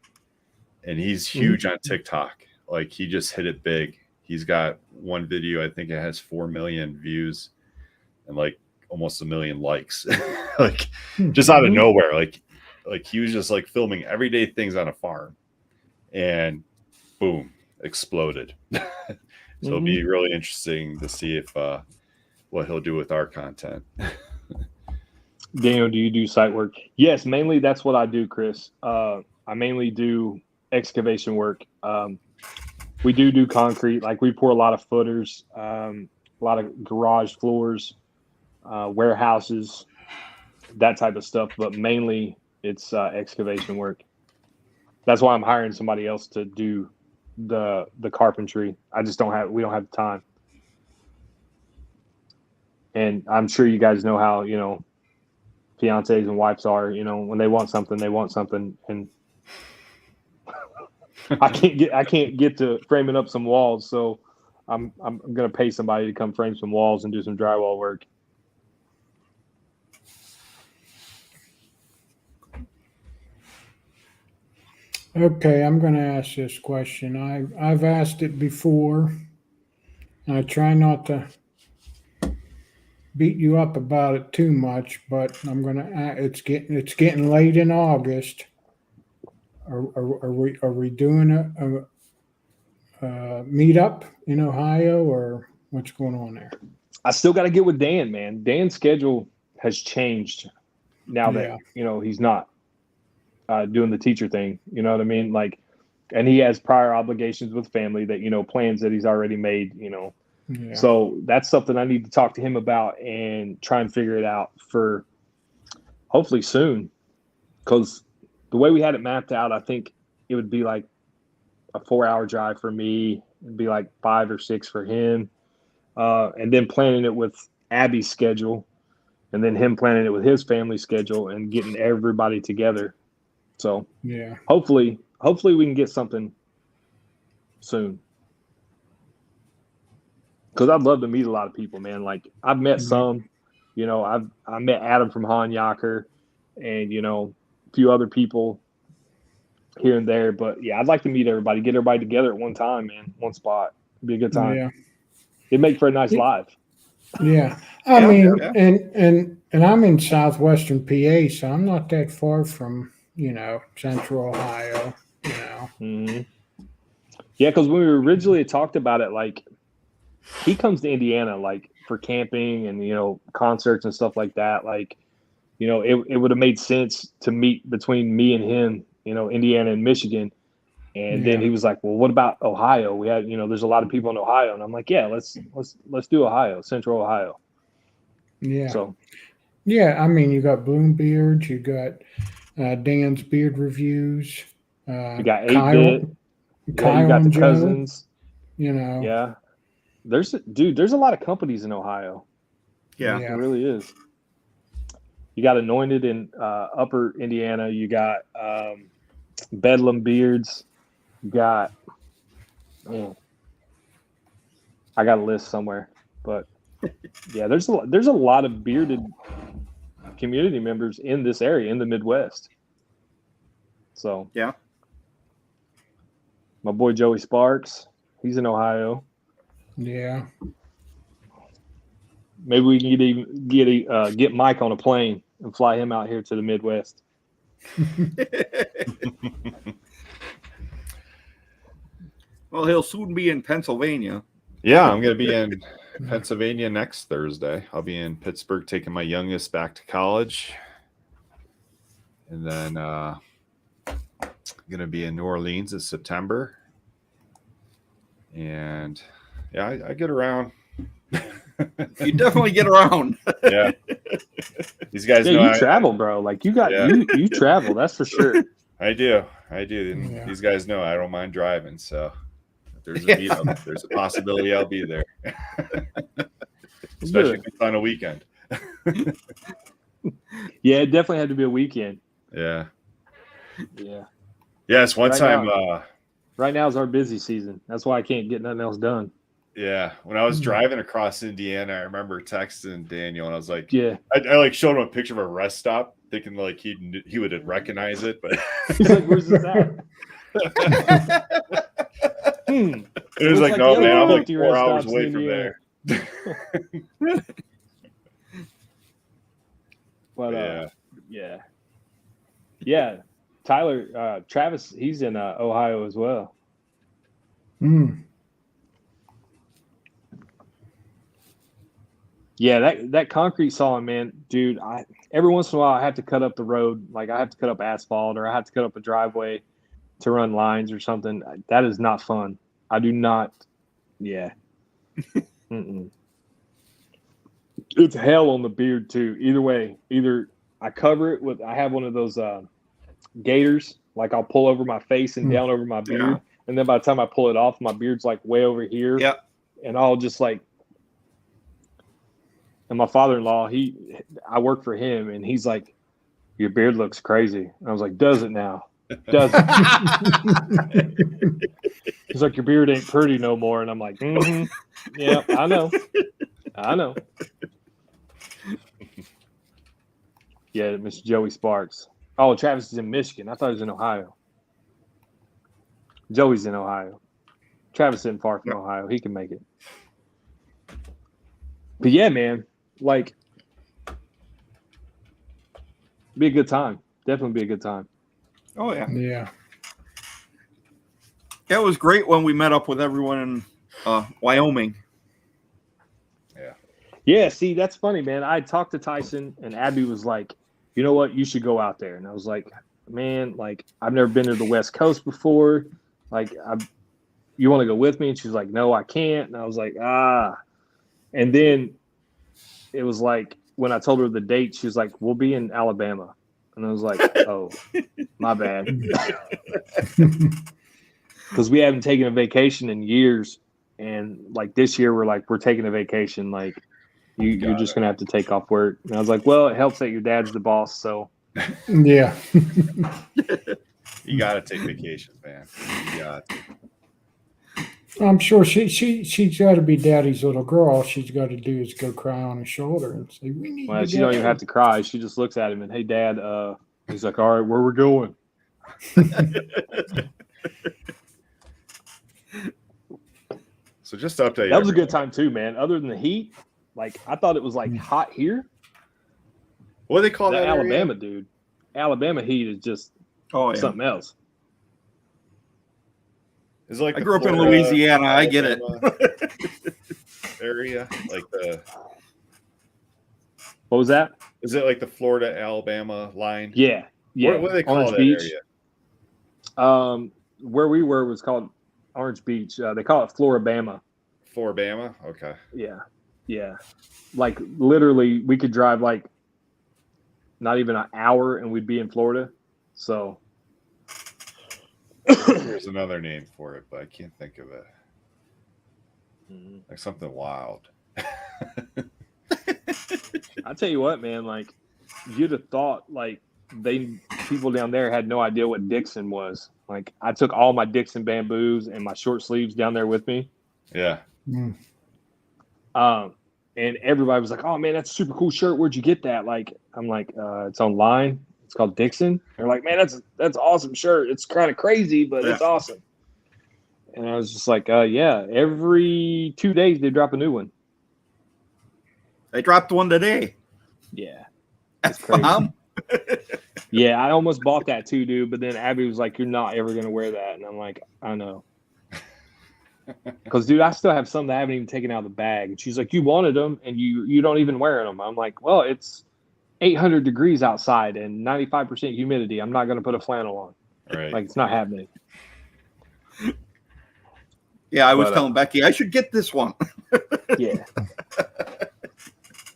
and he's huge on TikTok. Like he just hit it big. He's got one video, I think it has 4 million views and like almost 1 million likes. Like just out of nowhere. Like he was just like filming everyday things on a farm, and boom, exploded. So it'll be really interesting to see if what he'll do with our content. Daniel, do you do site work? Yes, mainly that's what I do, Chris. I mainly do excavation work. We do concrete. Like we pour a lot of footers, a lot of garage floors, warehouses, that type of stuff. But mainly it's excavation work. That's why I'm hiring somebody else to do the carpentry. We don't have the time. And I'm sure you guys know how, fiancés and wives are, when they want something, and I can't get to framing up some walls, so I'm gonna pay somebody to come frame some walls and do some drywall work. Okay, I'm gonna ask this question. I've asked it before. I try not to beat you up about it too much, but I'm gonna. It's getting late in August. Are we doing a meetup in Ohio, or what's going on there? I still got to get with Dan, man. Dan's schedule has changed now that he's not doing the teacher thing. You know what I mean? Like, and he has prior obligations with family that plans that he's already made. Yeah. So that's something I need to talk to him about and try and figure it out for hopefully soon. Because the way we had it mapped out, I think it would be like a 4-hour drive for me. It'd be like 5 or 6 for him. And then planning it with Abby's schedule, and then him planning it with his family schedule and getting everybody together. So yeah, hopefully we can get something soon. Because I'd love to meet a lot of people, man. Like I've met some, I met Adam from Hanyaker and, a few other people here and there. But yeah, I'd like to meet everybody, get everybody together at one time, man, one spot. It'd be a good time. Yeah. It'd make for a nice live. Yeah. I mean, and I'm in southwestern PA, so I'm not that far from, central Ohio, Mm-hmm. Yeah, because when we originally talked about it, like, he comes to Indiana, like, for camping and, concerts and stuff like that. Like, it would have made sense to meet between me and him, Indiana and Michigan. And then he was like, well, what about Ohio? We had, there's a lot of people in Ohio. And I'm like, yeah, let's do Ohio, Central Ohio. Yeah. So, yeah, I mean, you got Bloombeard, you got Dan's Beard Reviews. you got Kyle 8-Bit. Kyle you got and the Joe, Cousins. Yeah. There's a lot of companies in Ohio. Yeah. It really is. You got Anointed in Upper Indiana. You got Bedlam Beards. You got, I got a list somewhere, but yeah, there's a lot of bearded community members in this area in the Midwest. So yeah, my boy Joey Sparks, he's in Ohio. Yeah. Maybe we can get Mike on a plane and fly him out here to the Midwest. Well, he'll soon be in Pennsylvania. Yeah, I'm going to be in Pennsylvania next Thursday. I'll be in Pittsburgh taking my youngest back to college. And then I'm going to be in New Orleans in September. And yeah, I get around. You definitely get around. Yeah. These guys know you travel, bro. Like you travel, that's for sure. I do. And these guys know I don't mind driving, so if there's a meetup, there's a possibility I'll be there. Especially if it's on a weekend. Yeah, it definitely had to be a weekend. Yeah. Yeah. Yes, one time right now is our busy season. That's why I can't get nothing else done. Yeah, when I was driving across Indiana, I remember texting Daniel, and I was like, "Yeah." I like showed him a picture of a rest stop, thinking like he would recognize it, but he's like, "Where's this at?" It was like, "No, man, I'm like 4 hours away from there." But yeah. Tyler, Travis, he's in Ohio as well. Yeah, that concrete sawing, man, dude. Every once in a while I have to cut up the road, like I have to cut up asphalt or I have to cut up a driveway to run lines or something. That is not fun. I do not. Yeah. It's hell on the beard too. Either way, either I cover it with. I have one of those gaiters, like I'll pull over my face and down over my beard, and then by the time I pull it off, my beard's like way over here. Yeah, and I'll just like. And my father-in-law, I work for him, and he's like, "Your beard looks crazy." And I was like, "Does it now? Does it?" He's like, "Your beard ain't pretty no more." And I'm like, "Yeah, I know. Yeah, Mr. Joey Sparks. Oh, Travis is in Michigan. I thought he was in Ohio. Joey's in Ohio. Travis isn't far from Ohio. He can make it. But yeah, man. like, be a good time. Definitely be a good time. Oh yeah. Yeah. It was great when we met up with everyone in Wyoming. Yeah, see, that's funny, man. I talked to Tyson, and Abby was like, you know what? You should go out there. And I was like, man, like, I've never been to the West Coast before. Like, you want to go with me? And she's like, no, I can't. And I was like, ah. And then it was like, when I told her the date, she was like, we'll be in Alabama. And I was like, oh, my bad. Because we haven't taken a vacation in years. And, like, this year, we're taking a vacation. Like, you're just going to have to take off work. And I was like, well, it helps that your dad's the boss. So, yeah. You got to take vacations, man. You got to. I'm sure she's got to be daddy's little girl. All she's got to do is go cry on his shoulder and say, we need well, to she go. don't even have to cry. She just looks at him and, hey, Dad, he's like, all right, where we're going. So just to update. That was a good time too, man. Other than the heat, like I thought it was like hot here. What do they call that? Alabama, area? dude. Alabama heat is just something else. Is it like I grew up in Louisiana. I get it. Area like the. What was that? Is it like the Florida Alabama line? Yeah. What do they call Orange that Beach. area? Where we were was called Orange Beach. They call it Floribama. Floribama? Okay. Yeah. Like literally, we could drive like not even an hour, and we'd be in Florida. So there's another name for it, but I can't think of it. Like something wild. I tell you what, man. Like you'd have thought like people down there had no idea what Dixon was. Like I took all my Dixon bamboos and my short sleeves down there with me. Yeah. And everybody was like, "Oh man, that's a super cool shirt. Where'd you get that?" Like I'm like, "It's online. It's called Dixon." They're like, "Man, that's awesome shirt. It's kind of crazy, but it's awesome." And I was just like, "Yeah." Every 2 days they drop a new one. They dropped one today. Yeah, that's crazy. Yeah, I almost bought that too, dude. But then Abby was like, "You're not ever gonna wear that," and I'm like, "I know." Because, dude, I still have some that I haven't even taken out of the bag. And she's like, you wanted them, and you don't even wear them. I'm like, well, it's 800 degrees outside and 95% humidity. I'm not going to put a flannel on. Right. Like, it's not happening. Yeah, I was telling Becky, I should get this one. Yeah.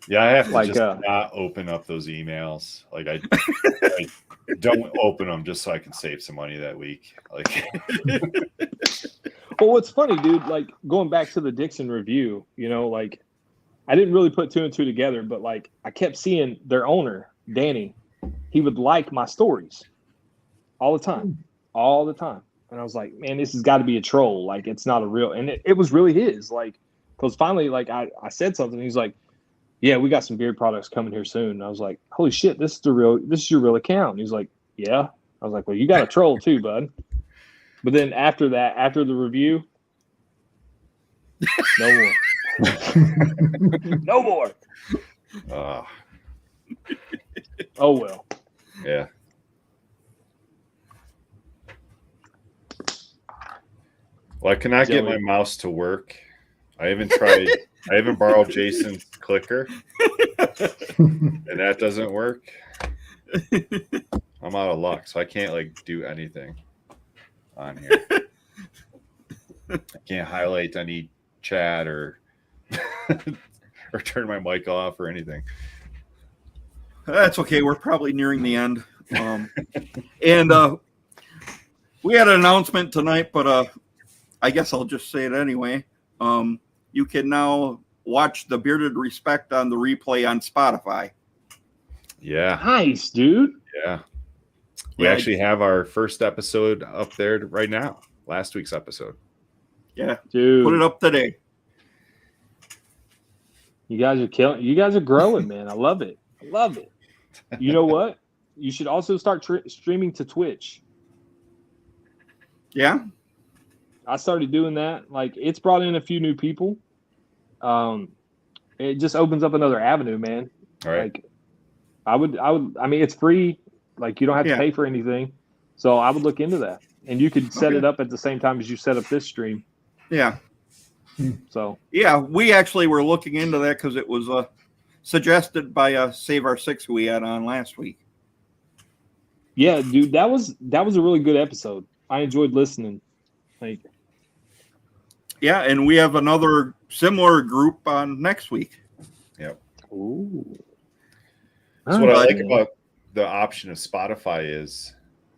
Yeah, I have to just not open up those emails. Like, I don't open them just so I can save some money that week. Like, well, what's funny, dude, like going back to the Dixon review, you know, like I didn't really put two and two together, but like I kept seeing their owner, Danny, he would like my stories all the time. And I was like, man, this has got to be a troll. Like, it's not a real, and it was really his. Like, because finally, like I said something, he's like, yeah, we got some beard products coming here soon. And I was like, holy shit, this is your real account. And he's like, yeah. I was like, well, you got a troll too, bud. But then after that, after the review, no more. No more. Oh, well. Yeah. Well, I cannot get my mouse to work. I haven't tried. I haven't borrowed Jason's clicker, and that doesn't work. I'm out of luck, so I can't like do anything on here. I can't highlight any chat or turn my mic off or anything. That's okay. We're probably nearing the end. And we had an announcement tonight, but I guess I'll just say it anyway. You can now watch the Bearded Respect on the replay on Spotify. Yeah. Nice, dude. Yeah. We actually have our first episode up there right now. Last week's episode. Yeah. Dude. Put it up today. You guys are killing. You guys are growing, man. I love it. You know what? You should also start streaming to Twitch. Yeah. I started doing that. Like, it's brought in a few new people. it just opens up another avenue, man. All right. Like I mean, it's free. Like you don't have to pay for anything. So I would look into that. And you could set it up at the same time as you set up this stream. Yeah. So yeah, we actually were looking into that because it was suggested by Save Our Six who we had on last week. Yeah, dude, that was a really good episode. I enjoyed listening. Like, yeah, and we have another similar group on next week. Yep. Ooh. So what I like about the option of Spotify is,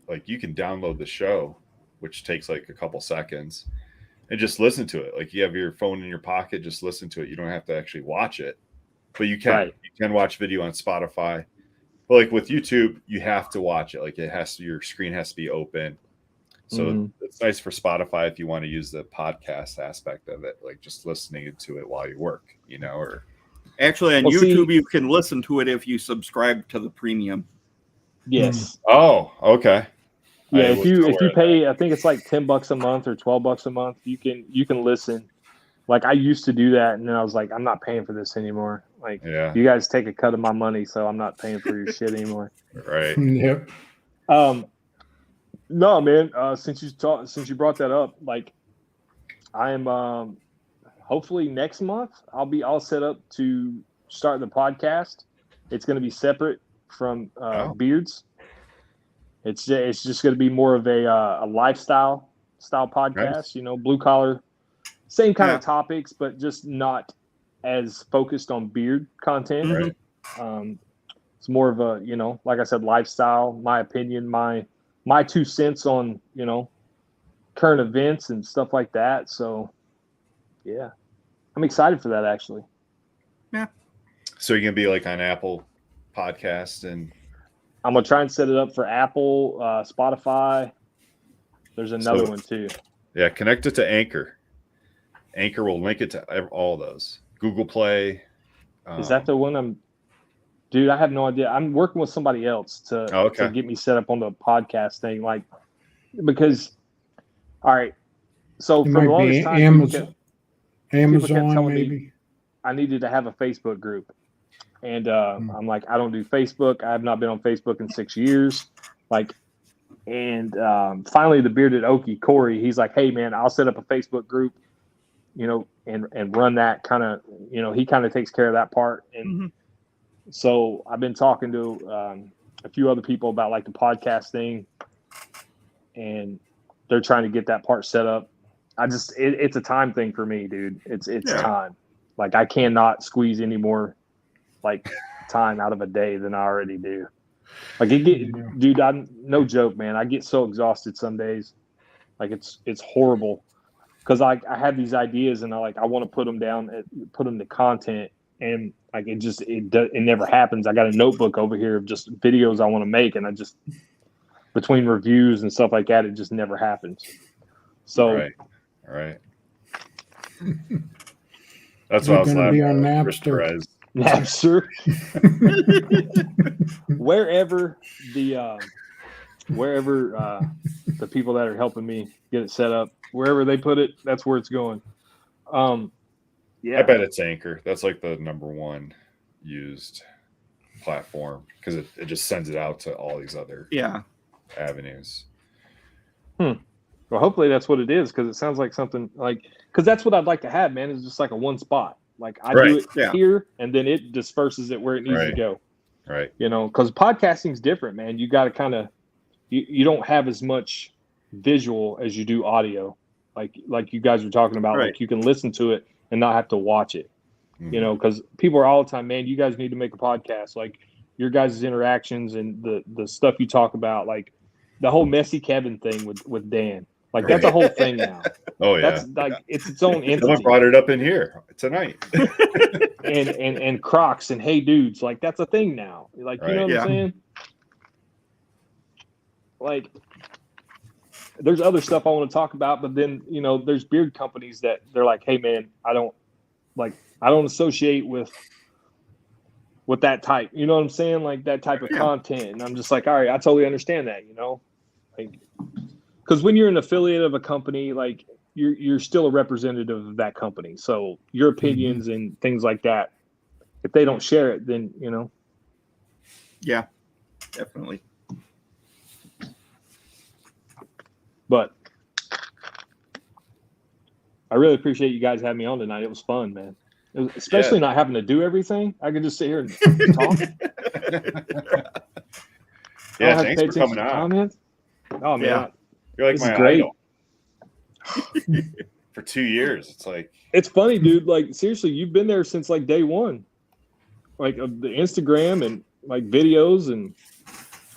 like, you can download the show, which takes like a couple seconds, and just listen to it. Like, you have your phone in your pocket, just listen to it. You don't have to actually watch it, but you can watch video on Spotify. But like with YouTube, you have to watch it. Like, your screen has to be open. So it's nice for Spotify if you want to use the podcast aspect of it, like just listening to it while you work, or actually on YouTube, you can listen to it if you subscribe to the premium. Yes. Oh, okay. Yeah, if you pay, I think it's like $10 a month or $12 a month, you can listen. Like, I used to do that, and then I was like, I'm not paying for this anymore. Like, you guys take a cut of my money, so I'm not paying for your shit anymore. Right. Yep. No, man. Since you brought that up, like, I am hopefully next month I'll be all set up to start the podcast. It's going to be separate from Beards. It's just going to be more of a lifestyle podcast. Nice. Blue collar, same kind of topics, but just not as focused on beard content. Right. It's more of a, like I said, lifestyle, my opinion, my 2 cents on, current events and stuff like that. So, yeah, I'm excited for that, actually. Yeah. So you're going to be like on Apple Podcast, and I'm going to try and set it up for Apple, Spotify. There's another one too. Yeah. Connect it to Anchor. Anchor will link it to all those. Google Play. Is that the one Dude, I have no idea. I'm working with somebody else to get me set up on the podcast thing. Like, because, all right. So for the longest time, Amazon maybe. I needed to have a Facebook group. And I'm like, I don't do Facebook. I have not been on Facebook in 6 years. Like, and finally the bearded Okie, Corey, he's like, hey man, I'll set up a Facebook group, and run that kind of, he kind of takes care of that part. And so I've been talking to a few other people about like the podcast thing, and they're trying to get that part set up. It's a time thing for me, dude. It's time. Like, I cannot squeeze any more like time out of a day than I already do. Like, dude, I'm no joke, man. I get so exhausted some days. Like, it's horrible, because I have these ideas and I want to put them down, put them to content, and like it never happens. I got a notebook over here of just videos I want to make, and I just, between reviews and stuff like that, it just never happens. So, right. That's what I was laughing at. Napster. wherever the people that are helping me get it set up, wherever they put it, that's where it's going. I bet it's Anchor. That's like the number one used platform, because it just sends it out to all these other avenues. Well, hopefully that's what it is, because it sounds like something like, because that's what I'd like to have, man, is just like a one spot. Like, I do it here, and then it disperses it where it needs to go. Right. Because podcasting's different, man. You got to kind of, you don't have as much visual as you do audio. Like you guys were talking about, like, you can listen to it and not have to watch it. Because people are all the time, man, you guys need to make a podcast. Like, your guys' interactions and the stuff you talk about, like the whole Messy Kevin thing with Dan. Like, that's a whole thing now. Oh yeah, that's like its own entity. Someone brought it up in here tonight. and Crocs and Hey Dudes, like, that's a thing now. Like, you know what I'm saying? Like, there's other stuff I want to talk about, but then there's beard companies that they're like, hey man, I don't associate with that type. You know what I'm saying? Like, that type of content, and I'm just like, all right, I totally understand that. Like. Because when you're an affiliate of a company, like, you're still a representative of that company. So your opinions and things like that if they don't share it, then Yeah, definitely. But I really appreciate you guys having me on tonight. It was fun, man. Especially not having to do everything. I could just sit here and talk. Yeah, thanks for coming on. Comments. Oh man, Yeah. You're like this is my great. idol. For 2 years, it's like It's funny, dude. Like seriously, you've been there since like day one, like of the Instagram and like videos, and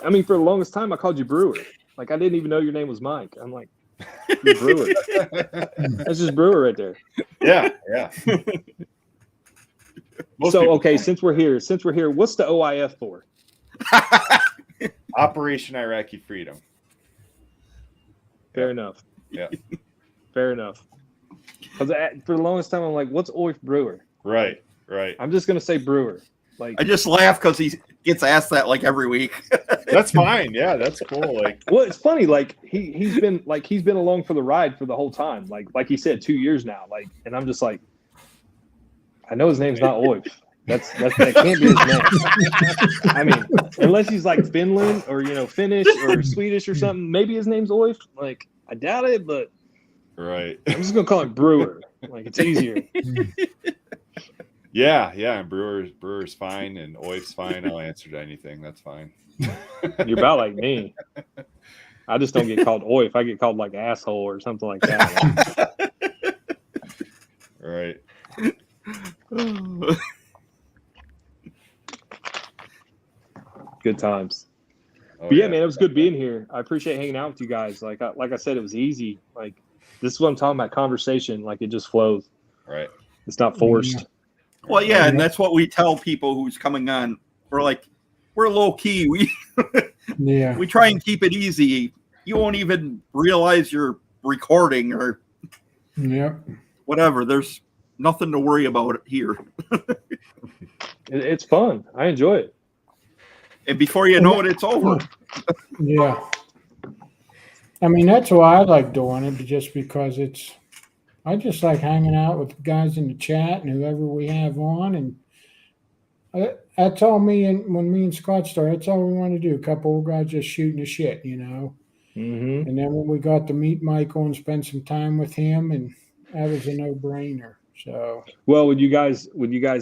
I mean, for the longest time, I called you Brewer. Like I didn't even know your name was Mike. I'm like, you're Brewer. That's just Brewer right there. yeah. So okay, since we're here, what's the OIF for? Operation Iraqi Freedom. Fair enough. Yeah. Fair enough. Because for the longest time, I'm like, what's OIF Brewer? Right. I'm just gonna say Brewer. Like, I just laugh because he gets asked that like every week. That's fine. Yeah, that's cool. Like, well, it's funny. Like he's been along for the ride for the whole time. Like he said, 2 years now. Like, and I'm just like, I know his name's not OIF. That can't be his name. I mean, unless he's like Finland or Finnish or Swedish or something, maybe his name's OIF. Like, I doubt it, but right. I'm just gonna call him Brewer. Like, it's easier. Yeah, and Brewer's fine, and OIF's fine. I'll answer to anything. That's fine. You're about like me. I just don't get called OIF. I get called like asshole or something like that. Right. Good times. Oh, But yeah, man, it was good being here. I appreciate hanging out with you guys. Like I said, it was easy. Like, this is what I'm talking about. Conversation, like, it just flows. Right. It's not forced. Well, yeah, and that's what we tell people who's coming on. We're low key. We try and keep it easy. You won't even realize you're recording or whatever. There's nothing to worry about here. It's fun. I enjoy it. And before you know it, it's over. Yeah. I mean, that's why I like doing it, just because I just like hanging out with the guys in the chat and whoever we have on. And that's all when me and Scott started, that's all we want to do. A couple old guys just shooting the shit, Mm-hmm. And then when we got to meet Michael and spend some time with him, and that was a no-brainer. So, well, when you guys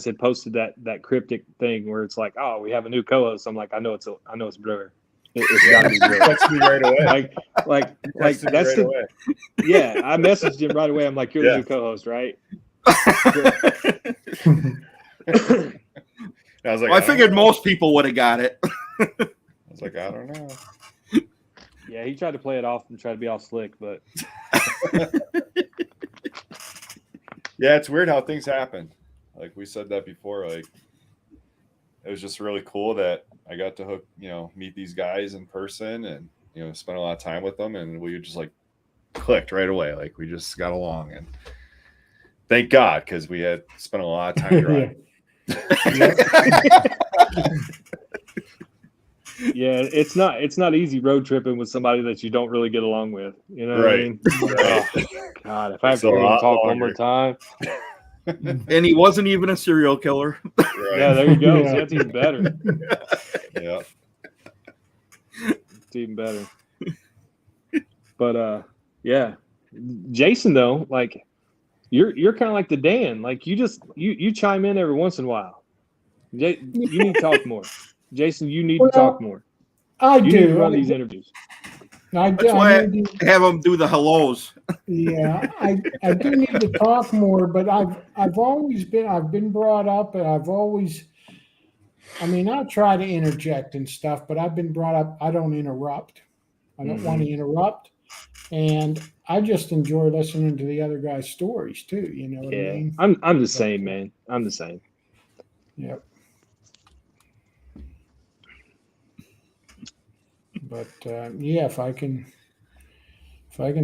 had posted that cryptic thing where it's like, oh, we have a new co-host, I'm like, I know it's Brewer. It's got to be Brewer. Text me right away. Like that's right the away. Yeah. I messaged him right away. I'm like, you're the new co-host, right? I was like, I figured most people would have got it. I was like, I don't know. Yeah, he tried to play it off and try to be all slick, but yeah, it's weird how things happen. Like we said that before, like it was just really cool that I got to meet these guys in person and, spend a lot of time with them, and we just like clicked right away. Like we just got along, and thank God, because we had spent a lot of time driving. Yeah, it's not easy road tripping with somebody that you don't really get along with. You know Right. what I mean? Oh, God, if I have to hear him talk one more time. And he wasn't even a serial killer. Right. Yeah, there you go. Yeah. So that's even better. Yeah. It's even better. But yeah. Jason though, like you're kind of like the Dan. Like you chime in every once in a while. You need to talk more. Jason, you need to talk more. I you do. need to run these interviews. That's why I have them do the hellos. Yeah, I do need to talk more, but I've been brought up, and I've always, I try to interject and stuff, but I've been brought up, I don't interrupt. I don't want to interrupt. And I just enjoy listening to the other guys' stories too. You know what I mean? I'm the same, man. I'm the same. Yep. But yeah, if I can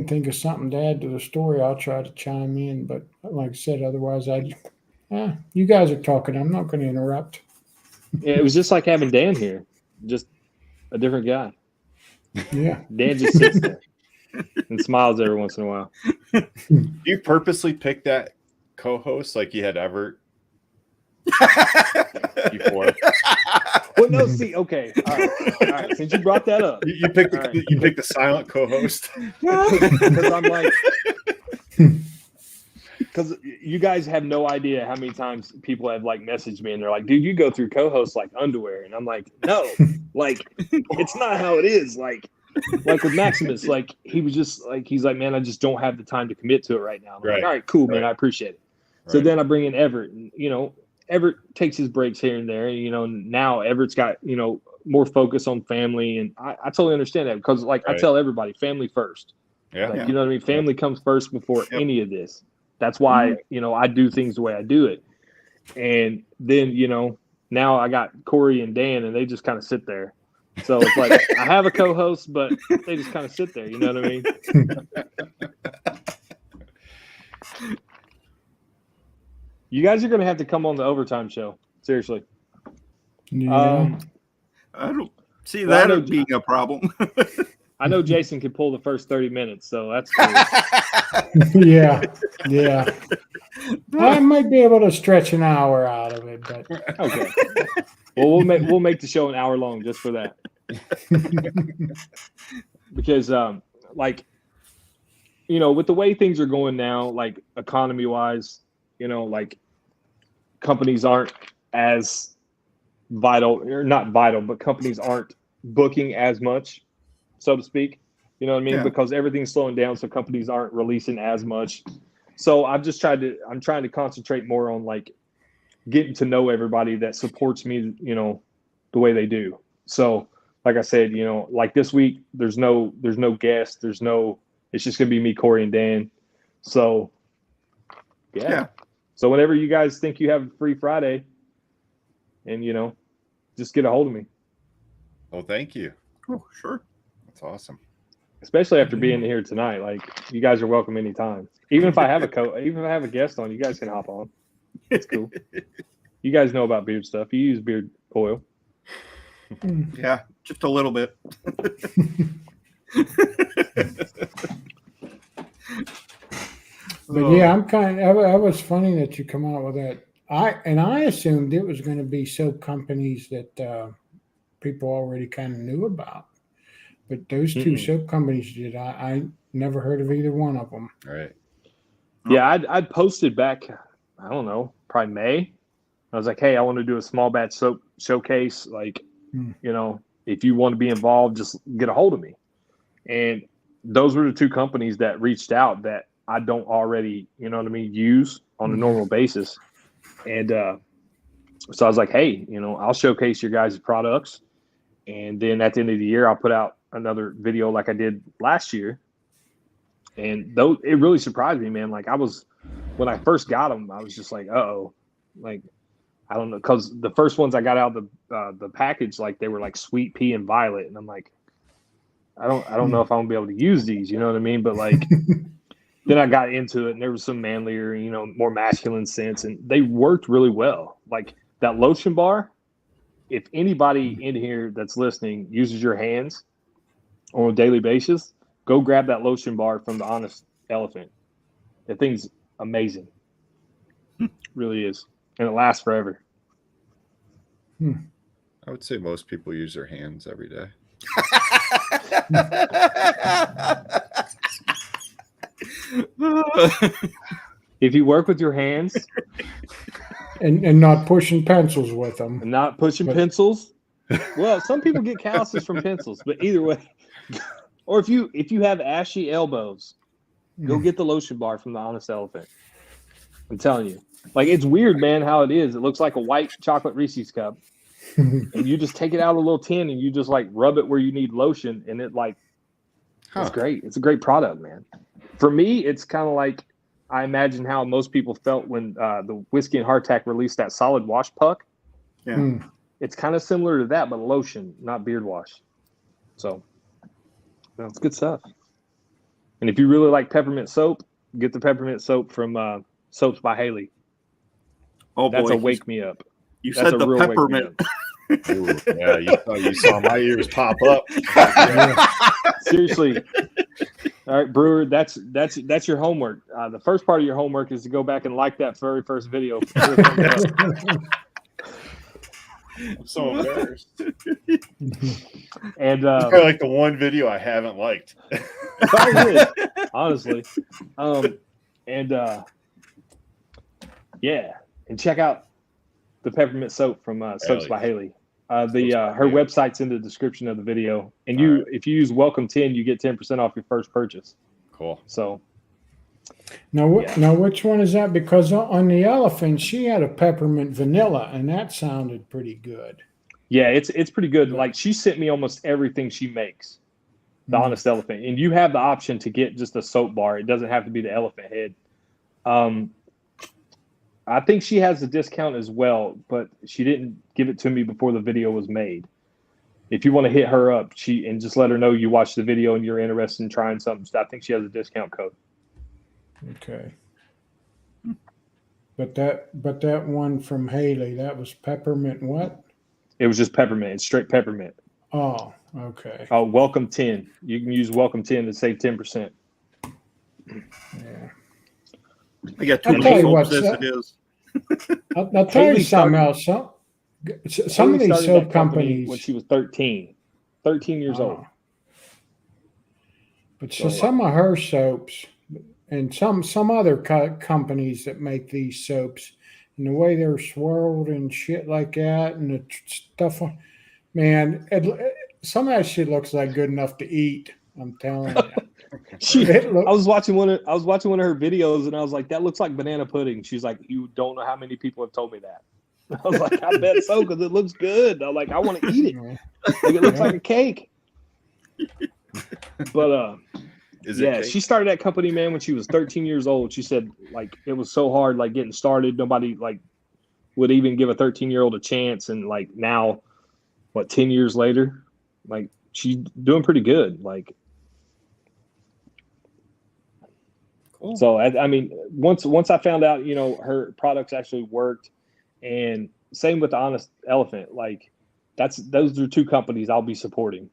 think of something to add to the story, I'll try to chime in. But like I said, otherwise, you guys are talking. I'm not going to interrupt. Yeah, it was just like having Dan here, just a different guy. Yeah, Dan just sits there and smiles every once in a while. You purposely picked that co-host like you had Everett? You four. Well, no, see, okay, all right. Since you brought that up, You picked the silent co-host. Because I'm like, because you guys have no idea how many times people have like messaged me and they're like, dude, you go through co-hosts like underwear. And I'm like, no, like, it's not how it is. Like with Maximus, like he was just like, he's like, man, I just don't have the time to commit to it right now. I'm like, all right, cool, man. I appreciate it. So then I bring in Everett, and, Everett takes his breaks here and there. Now Everett's got, more focus on family. And I totally understand that because I tell everybody, family first. Yeah. You know what I mean? Family comes first before any of this. That's why, I do things the way I do it. And then, now I got Corey and Dan, and they just kind of sit there. So it's like I have a co-host, but they just kind of sit there. You know what I mean? You guys are going to have to come on the overtime show. Seriously. Yeah. I don't see that as being a problem. I know Jason could pull the first 30 minutes, so that's cool. Yeah. I might be able to stretch an hour out of it, but okay. Well, we'll make the show an hour long just for that. Because with the way things are going now, like economy wise, companies aren't as vital, or not vital, but companies aren't booking as much, so to speak. You know what I mean? Yeah. Because everything's slowing down, so companies aren't releasing as much. So I'm trying to concentrate more on like getting to know everybody that supports me, the way they do. So like I said, like this week, there's no guest, it's just gonna be me, Corey, and Dan. So yeah. So whenever you guys think you have a free Friday, and just get a hold of me. Well, thank you. Oh, sure. That's awesome. Especially after being here tonight, like you guys are welcome anytime. Even if I have a guest on, you guys can hop on. It's cool. You guys know about beard stuff. You use beard oil. Yeah, just a little bit. But yeah, that was funny that you come out with that. I assumed it was going to be soap companies that people already kind of knew about. But those two soap companies did. I never heard of either one of them. All right. Yeah, I'd posted back, I don't know, probably May. I was like, hey, I want to do a small batch soap showcase. Like, if you want to be involved, just get a hold of me. And those were the two companies that reached out that I don't already, use on a normal basis. And so I was like, hey, I'll showcase your guys' products. And then at the end of the year, I'll put out another video like I did last year. And it really surprised me, man. Like when I first got them, I was just like, uh-oh. Like, I don't know. Because the first ones I got out of the package, like they were like sweet pea and violet. And I'm like, I don't know if I'm going to be able to use these. You know what I mean? But like, then I got into it and there was some manlier, more masculine scents. And they worked really well. Like that lotion bar, if anybody in here that's listening uses your hands on a daily basis, go grab that lotion bar from the Honest Elephant. That thing's amazing. Really is. And it lasts forever. I would say most people use their hands every day. If you work with your hands and not pushing pencils with them. and not pushing pencils, well, some people get calluses from pencils, but either way, or if you have ashy elbows, go get the lotion bar from the Honest Elephant. I'm telling you, like, it's weird, man, how it is. It looks like a white chocolate Reese's cup, and you just take it out of a little tin and you just like rub it where you need lotion, and it like it's great. It's a great product, man. For me, it's kind of like I imagine how most people felt when the Whiskey and Hardtack released that solid wash puck. Yeah. It's kind of similar to that, but lotion, not beard wash. So, it's good stuff. And if you really like peppermint soap, get the peppermint soap from Soaps by Haley. Oh, That's boy. a wake me up. You That's said the peppermint. Ooh, yeah, you saw my ears pop up. Seriously, All right, Brewer, that's your homework. The first part of your homework is to go back and like that very first video. I'm so embarrassed. And Probably like the one video I haven't liked. probably is, honestly. Yeah, and check out the peppermint soap from Soaps by Haley. Her website's in the description of the video, and if you use Welcome 10, you get 10% off your first purchase. Cool. So now, which one is that? Because on the elephant, she had a peppermint vanilla, and that sounded pretty good. Yeah, it's pretty good. Like, she sent me almost everything she makes. The Honest Elephant, and you have the option to get just a soap bar. It doesn't have to be the elephant head. I think she has a discount as well, but she didn't give it to me before the video was made. If you want to hit her up, and just let her know you watched the video and you're interested in trying something, I think she has a discount code. Okay. But that one from Haley, that was peppermint what? It was just peppermint. It's straight peppermint. Oh, okay. Oh, Welcome 10. You can use Welcome 10 to save 10%. Yeah. I got too many soaps as it is. I'll tell you something else. Some of these soap companies, when she was 13 years old. But so some of her soaps and some other companies that make these soaps, and the way they're swirled and shit like that, and the stuff, man, some of that shit looks like good enough to eat. I'm telling you. I was watching one of her videos, and I was like, "That looks like banana pudding." She's like, "You don't know how many people have told me that." I was like, "I bet so, because it looks good." I'm like, "I want to eat it. Like, it looks like a cake." But she started that company, man, when she was 13 years old. She said, like, it was so hard, like, getting started. Nobody like would even give a 13-year-old a chance, and like now, 10 years later, like, she's doing pretty good, like. Cool. So I mean, once I found out, her products actually worked, and same with the Honest Elephant, like those are two companies I'll be supporting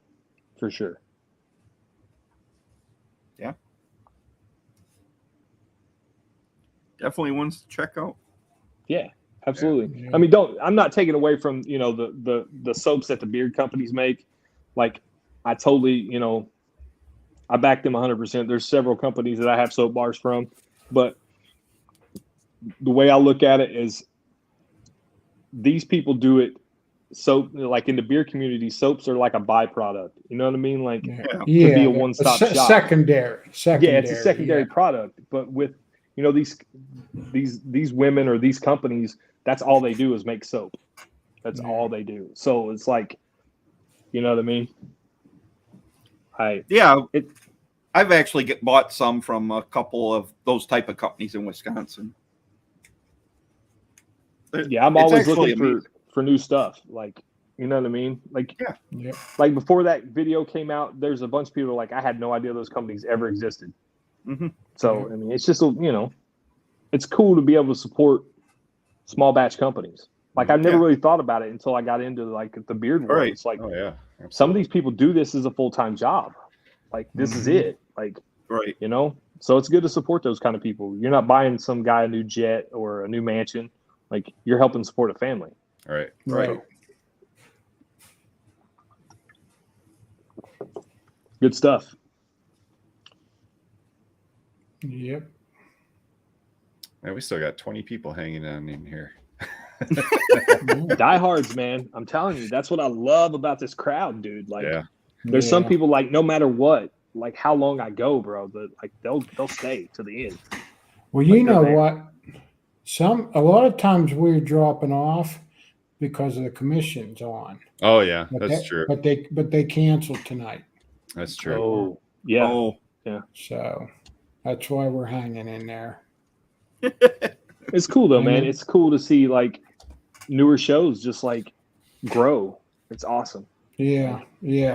for sure. Yeah, definitely ones to check out. Yeah, absolutely. Yeah. I mean, I'm not taking away from the soaps that the beard companies make. Like, I totally I back them 100%. There's several companies that I have soap bars from, but the way I look at it is these people do it. Soap, like in the beer community, soaps are like a byproduct. You know what I mean? Like, to be a one-stop shop. Secondary. Yeah, it's a secondary product. But with these women or these companies, that's all they do is make soap. That's all they do. So it's like, you know what I mean? I've actually bought some from a couple of those type of companies in Wisconsin. Yeah, I'm always looking for new stuff. Like, you know what I mean? Like, like before that video came out, there's a bunch of people like, I had no idea those companies ever existed. Mm-hmm. So I mean, it's just it's cool to be able to support small batch companies. Like, I never really thought about it until I got into like the beard world. Right. It's like, some of these people do this as a full-time job. Like, this is it. Like, so it's good to support those kind of people. You're not buying some guy a new jet or a new mansion. Like, you're helping support a family. Right. Good stuff. Yep. Man, we still got 20 people hanging on in here. Diehards, man. I'm telling you, that's what I love about this crowd, dude. Like, there's some people, like, no matter what, like how long I go, bro, like they'll stay to the end. Well, you know what? A lot of times we're dropping off because of the commissions on. Oh yeah, that's true. But they canceled tonight. That's true. Oh yeah. Yeah. So that's why we're hanging in there. It's cool though, man. It's cool to see like newer shows just like grow. It's awesome. Yeah.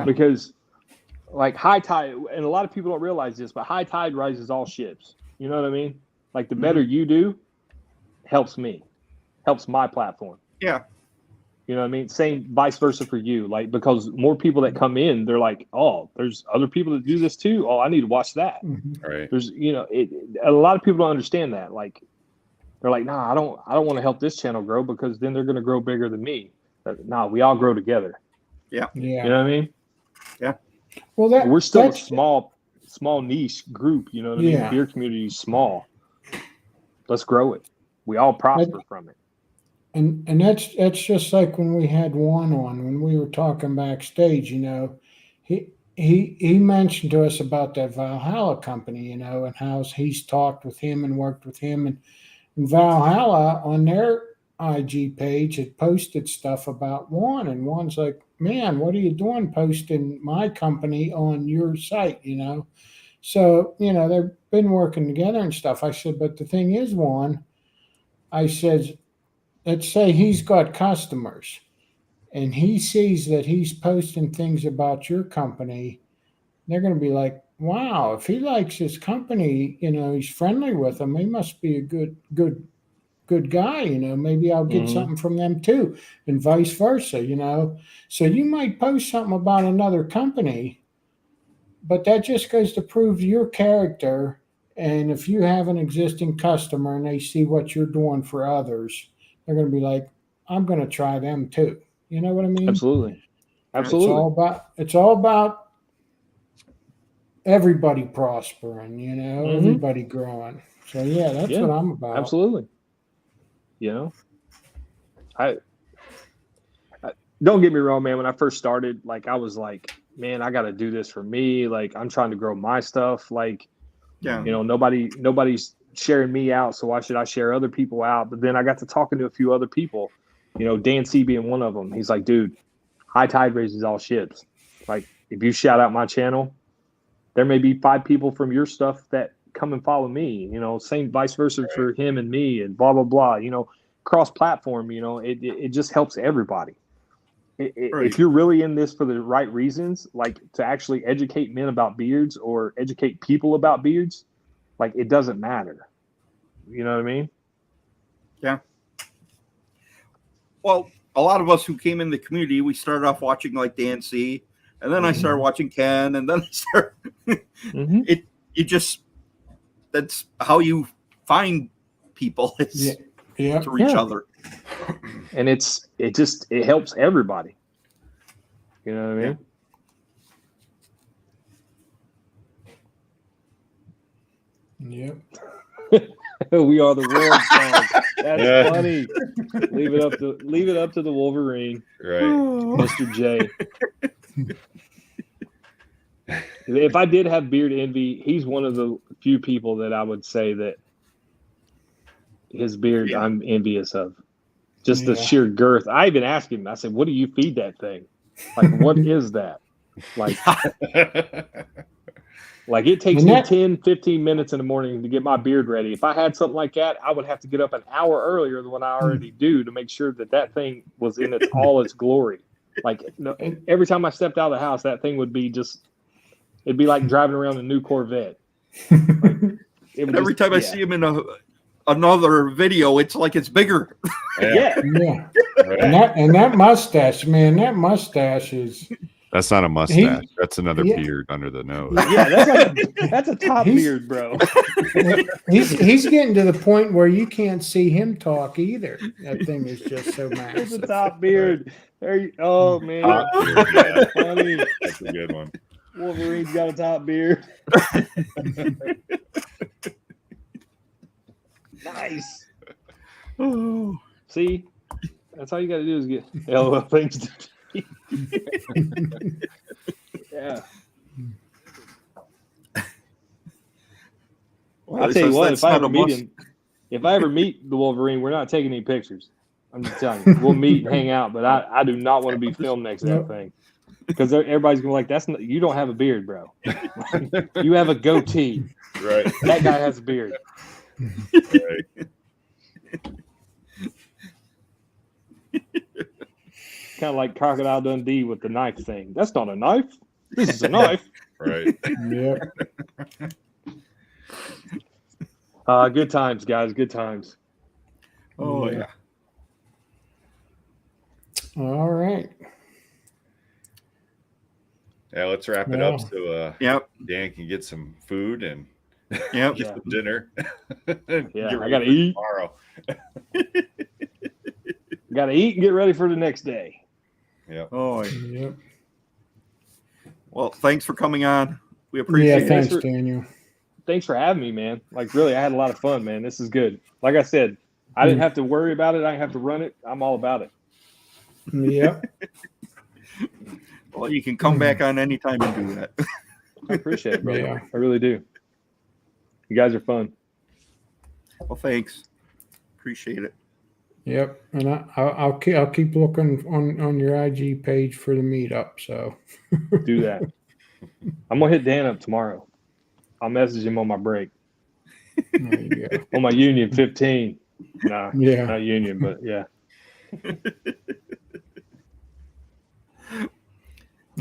Because like high tide, and a lot of people don't realize this, but high tide rises all ships. You know what I mean? Like, the better you do, helps me, helps my platform. Yeah. You know what I mean? Same vice versa for you. Like, because more people that come in, they're like, oh, there's other people that do this too. Oh, I need to watch that. Right. There's, a lot of people don't understand that. Like, they're like, nah, I don't want to help this channel grow because then they're going to grow bigger than me. Nah, we all grow together. Yeah. You know what I mean? Yeah. Well, We're still a small niche group. You know what I mean? Beer community is small. Let's grow it. We all prosper from it. And that's just like when we had Juan on, when we were talking backstage, he mentioned to us about that Valhalla company, and how he's talked with him and worked with him, and Valhalla on their IG page had posted stuff about Juan, and Juan's like, man, what are you doing posting my company on your site, So, they've been working together and stuff. I said, but the thing is, Juan, I said, let's say he's got customers and he sees that he's posting things about your company. They're going to be like, wow, if he likes his company, he's friendly with them. He must be a good guy. Maybe I'll get something from them too, and vice versa, So you might post something about another company, but that just goes to prove your character. And if you have an existing customer and they see what you're doing for others, they're going to be like, I'm going to try them too. You know what I mean? Absolutely. It's all about everybody prospering, everybody growing. So yeah, that's what I'm about. Absolutely. I don't get me wrong, man. When I first started, like, I was like, man, I got to do this for me. Like, I'm trying to grow my stuff. Like, nobody's sharing me out, so why should I share other people out? But then I got to talking to a few other people, Dan C being one of them. He's like, dude, high tide raises all ships. Like, if you shout out my channel, there may be 5 people from your stuff that come and follow me, same vice versa for him and me, and blah, blah, blah, cross platform, it just helps everybody. If you're really in this for the right reasons, like to actually educate men about beards or educate people about beards, like, it doesn't matter. You know what I mean? Yeah. Well, a lot of us who came in the community, we started off watching like Dan C, and then I started watching Ken, and then I started. That's how you find people is through each other. And it helps everybody. You know what I mean? Yep. We are the world song. That's funny. Leave it up to the Wolverine. Right. Mr. J. If I did have beard envy, he's one of the few people that I would say that his beard I'm envious of. Just the sheer girth. I even asked him, I said, what do you feed that thing? Like, what is that? Like, like it takes me 10, 15 minutes in the morning to get my beard ready. If I had something like that, I would have to get up an hour earlier than what I already do to make sure that thing was in all its glory. Like, every time I stepped out of the house, that thing would be it'd be like driving around a new Corvette. Like, every time I see him in another video, it's like it's bigger. Yeah. Right. And that mustache, man, is. That's not a mustache. That's another beard under the nose. Yeah, that's a top beard, bro. He's getting to the point where you can't see him talk either. That thing is just so massive. It's a top beard. Oh man, that's funny. That's a good one. Wolverine's got a top beard. Nice. Oh. See, that's all you got to do is get LOL things to be. Yeah. Well, I'll tell you what, if I ever meet the Wolverine, we're not taking any pictures. I'm just telling you. We'll meet and hang out, but I do not want to be filmed next to that thing. Because everybody's going to be like, you don't have a beard, bro. You have a goatee. Right. That guy has a beard. Right. Kind of like Crocodile Dundee with the knife thing. That's not a knife. This is a knife. Right. Yep. Good times, guys. Good times. Oh yeah. All right. Yeah, let's wrap it up so Yep. Dan can get some food and Yep. get some dinner. Yeah, Get I ready gotta for eat. tomorrow. Got to eat and get ready for the next day. Yep. Oh, Yep. well, thanks for coming on. We appreciate Yeah, it. thanks, Daniel. Thanks for having me, man. Like, really, I had a lot of fun, man. This is good. Like I said, I didn't have to worry about it. I didn't have to run it. I'm all about it. Yep. Well, you can come back on anytime and do that. I appreciate it, brother. Yeah. I really do. You guys are fun. Well, thanks. Appreciate it. Yep. And I'll keep looking on your IG page for the meetup. So Do that. I'm gonna hit Dan up tomorrow. I'll message him on my break. there you go. On my Union 15. Nah, Yeah. not Union, but yeah.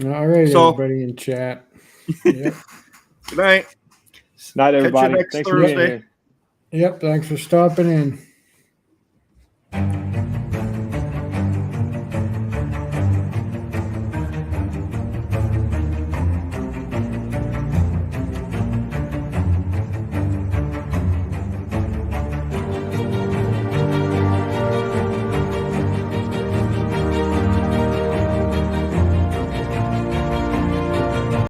All right, So- everybody in chat. Yep. Good night. Night, everybody. next Thanks for being Thursday. here. Yep. Thanks for stopping in.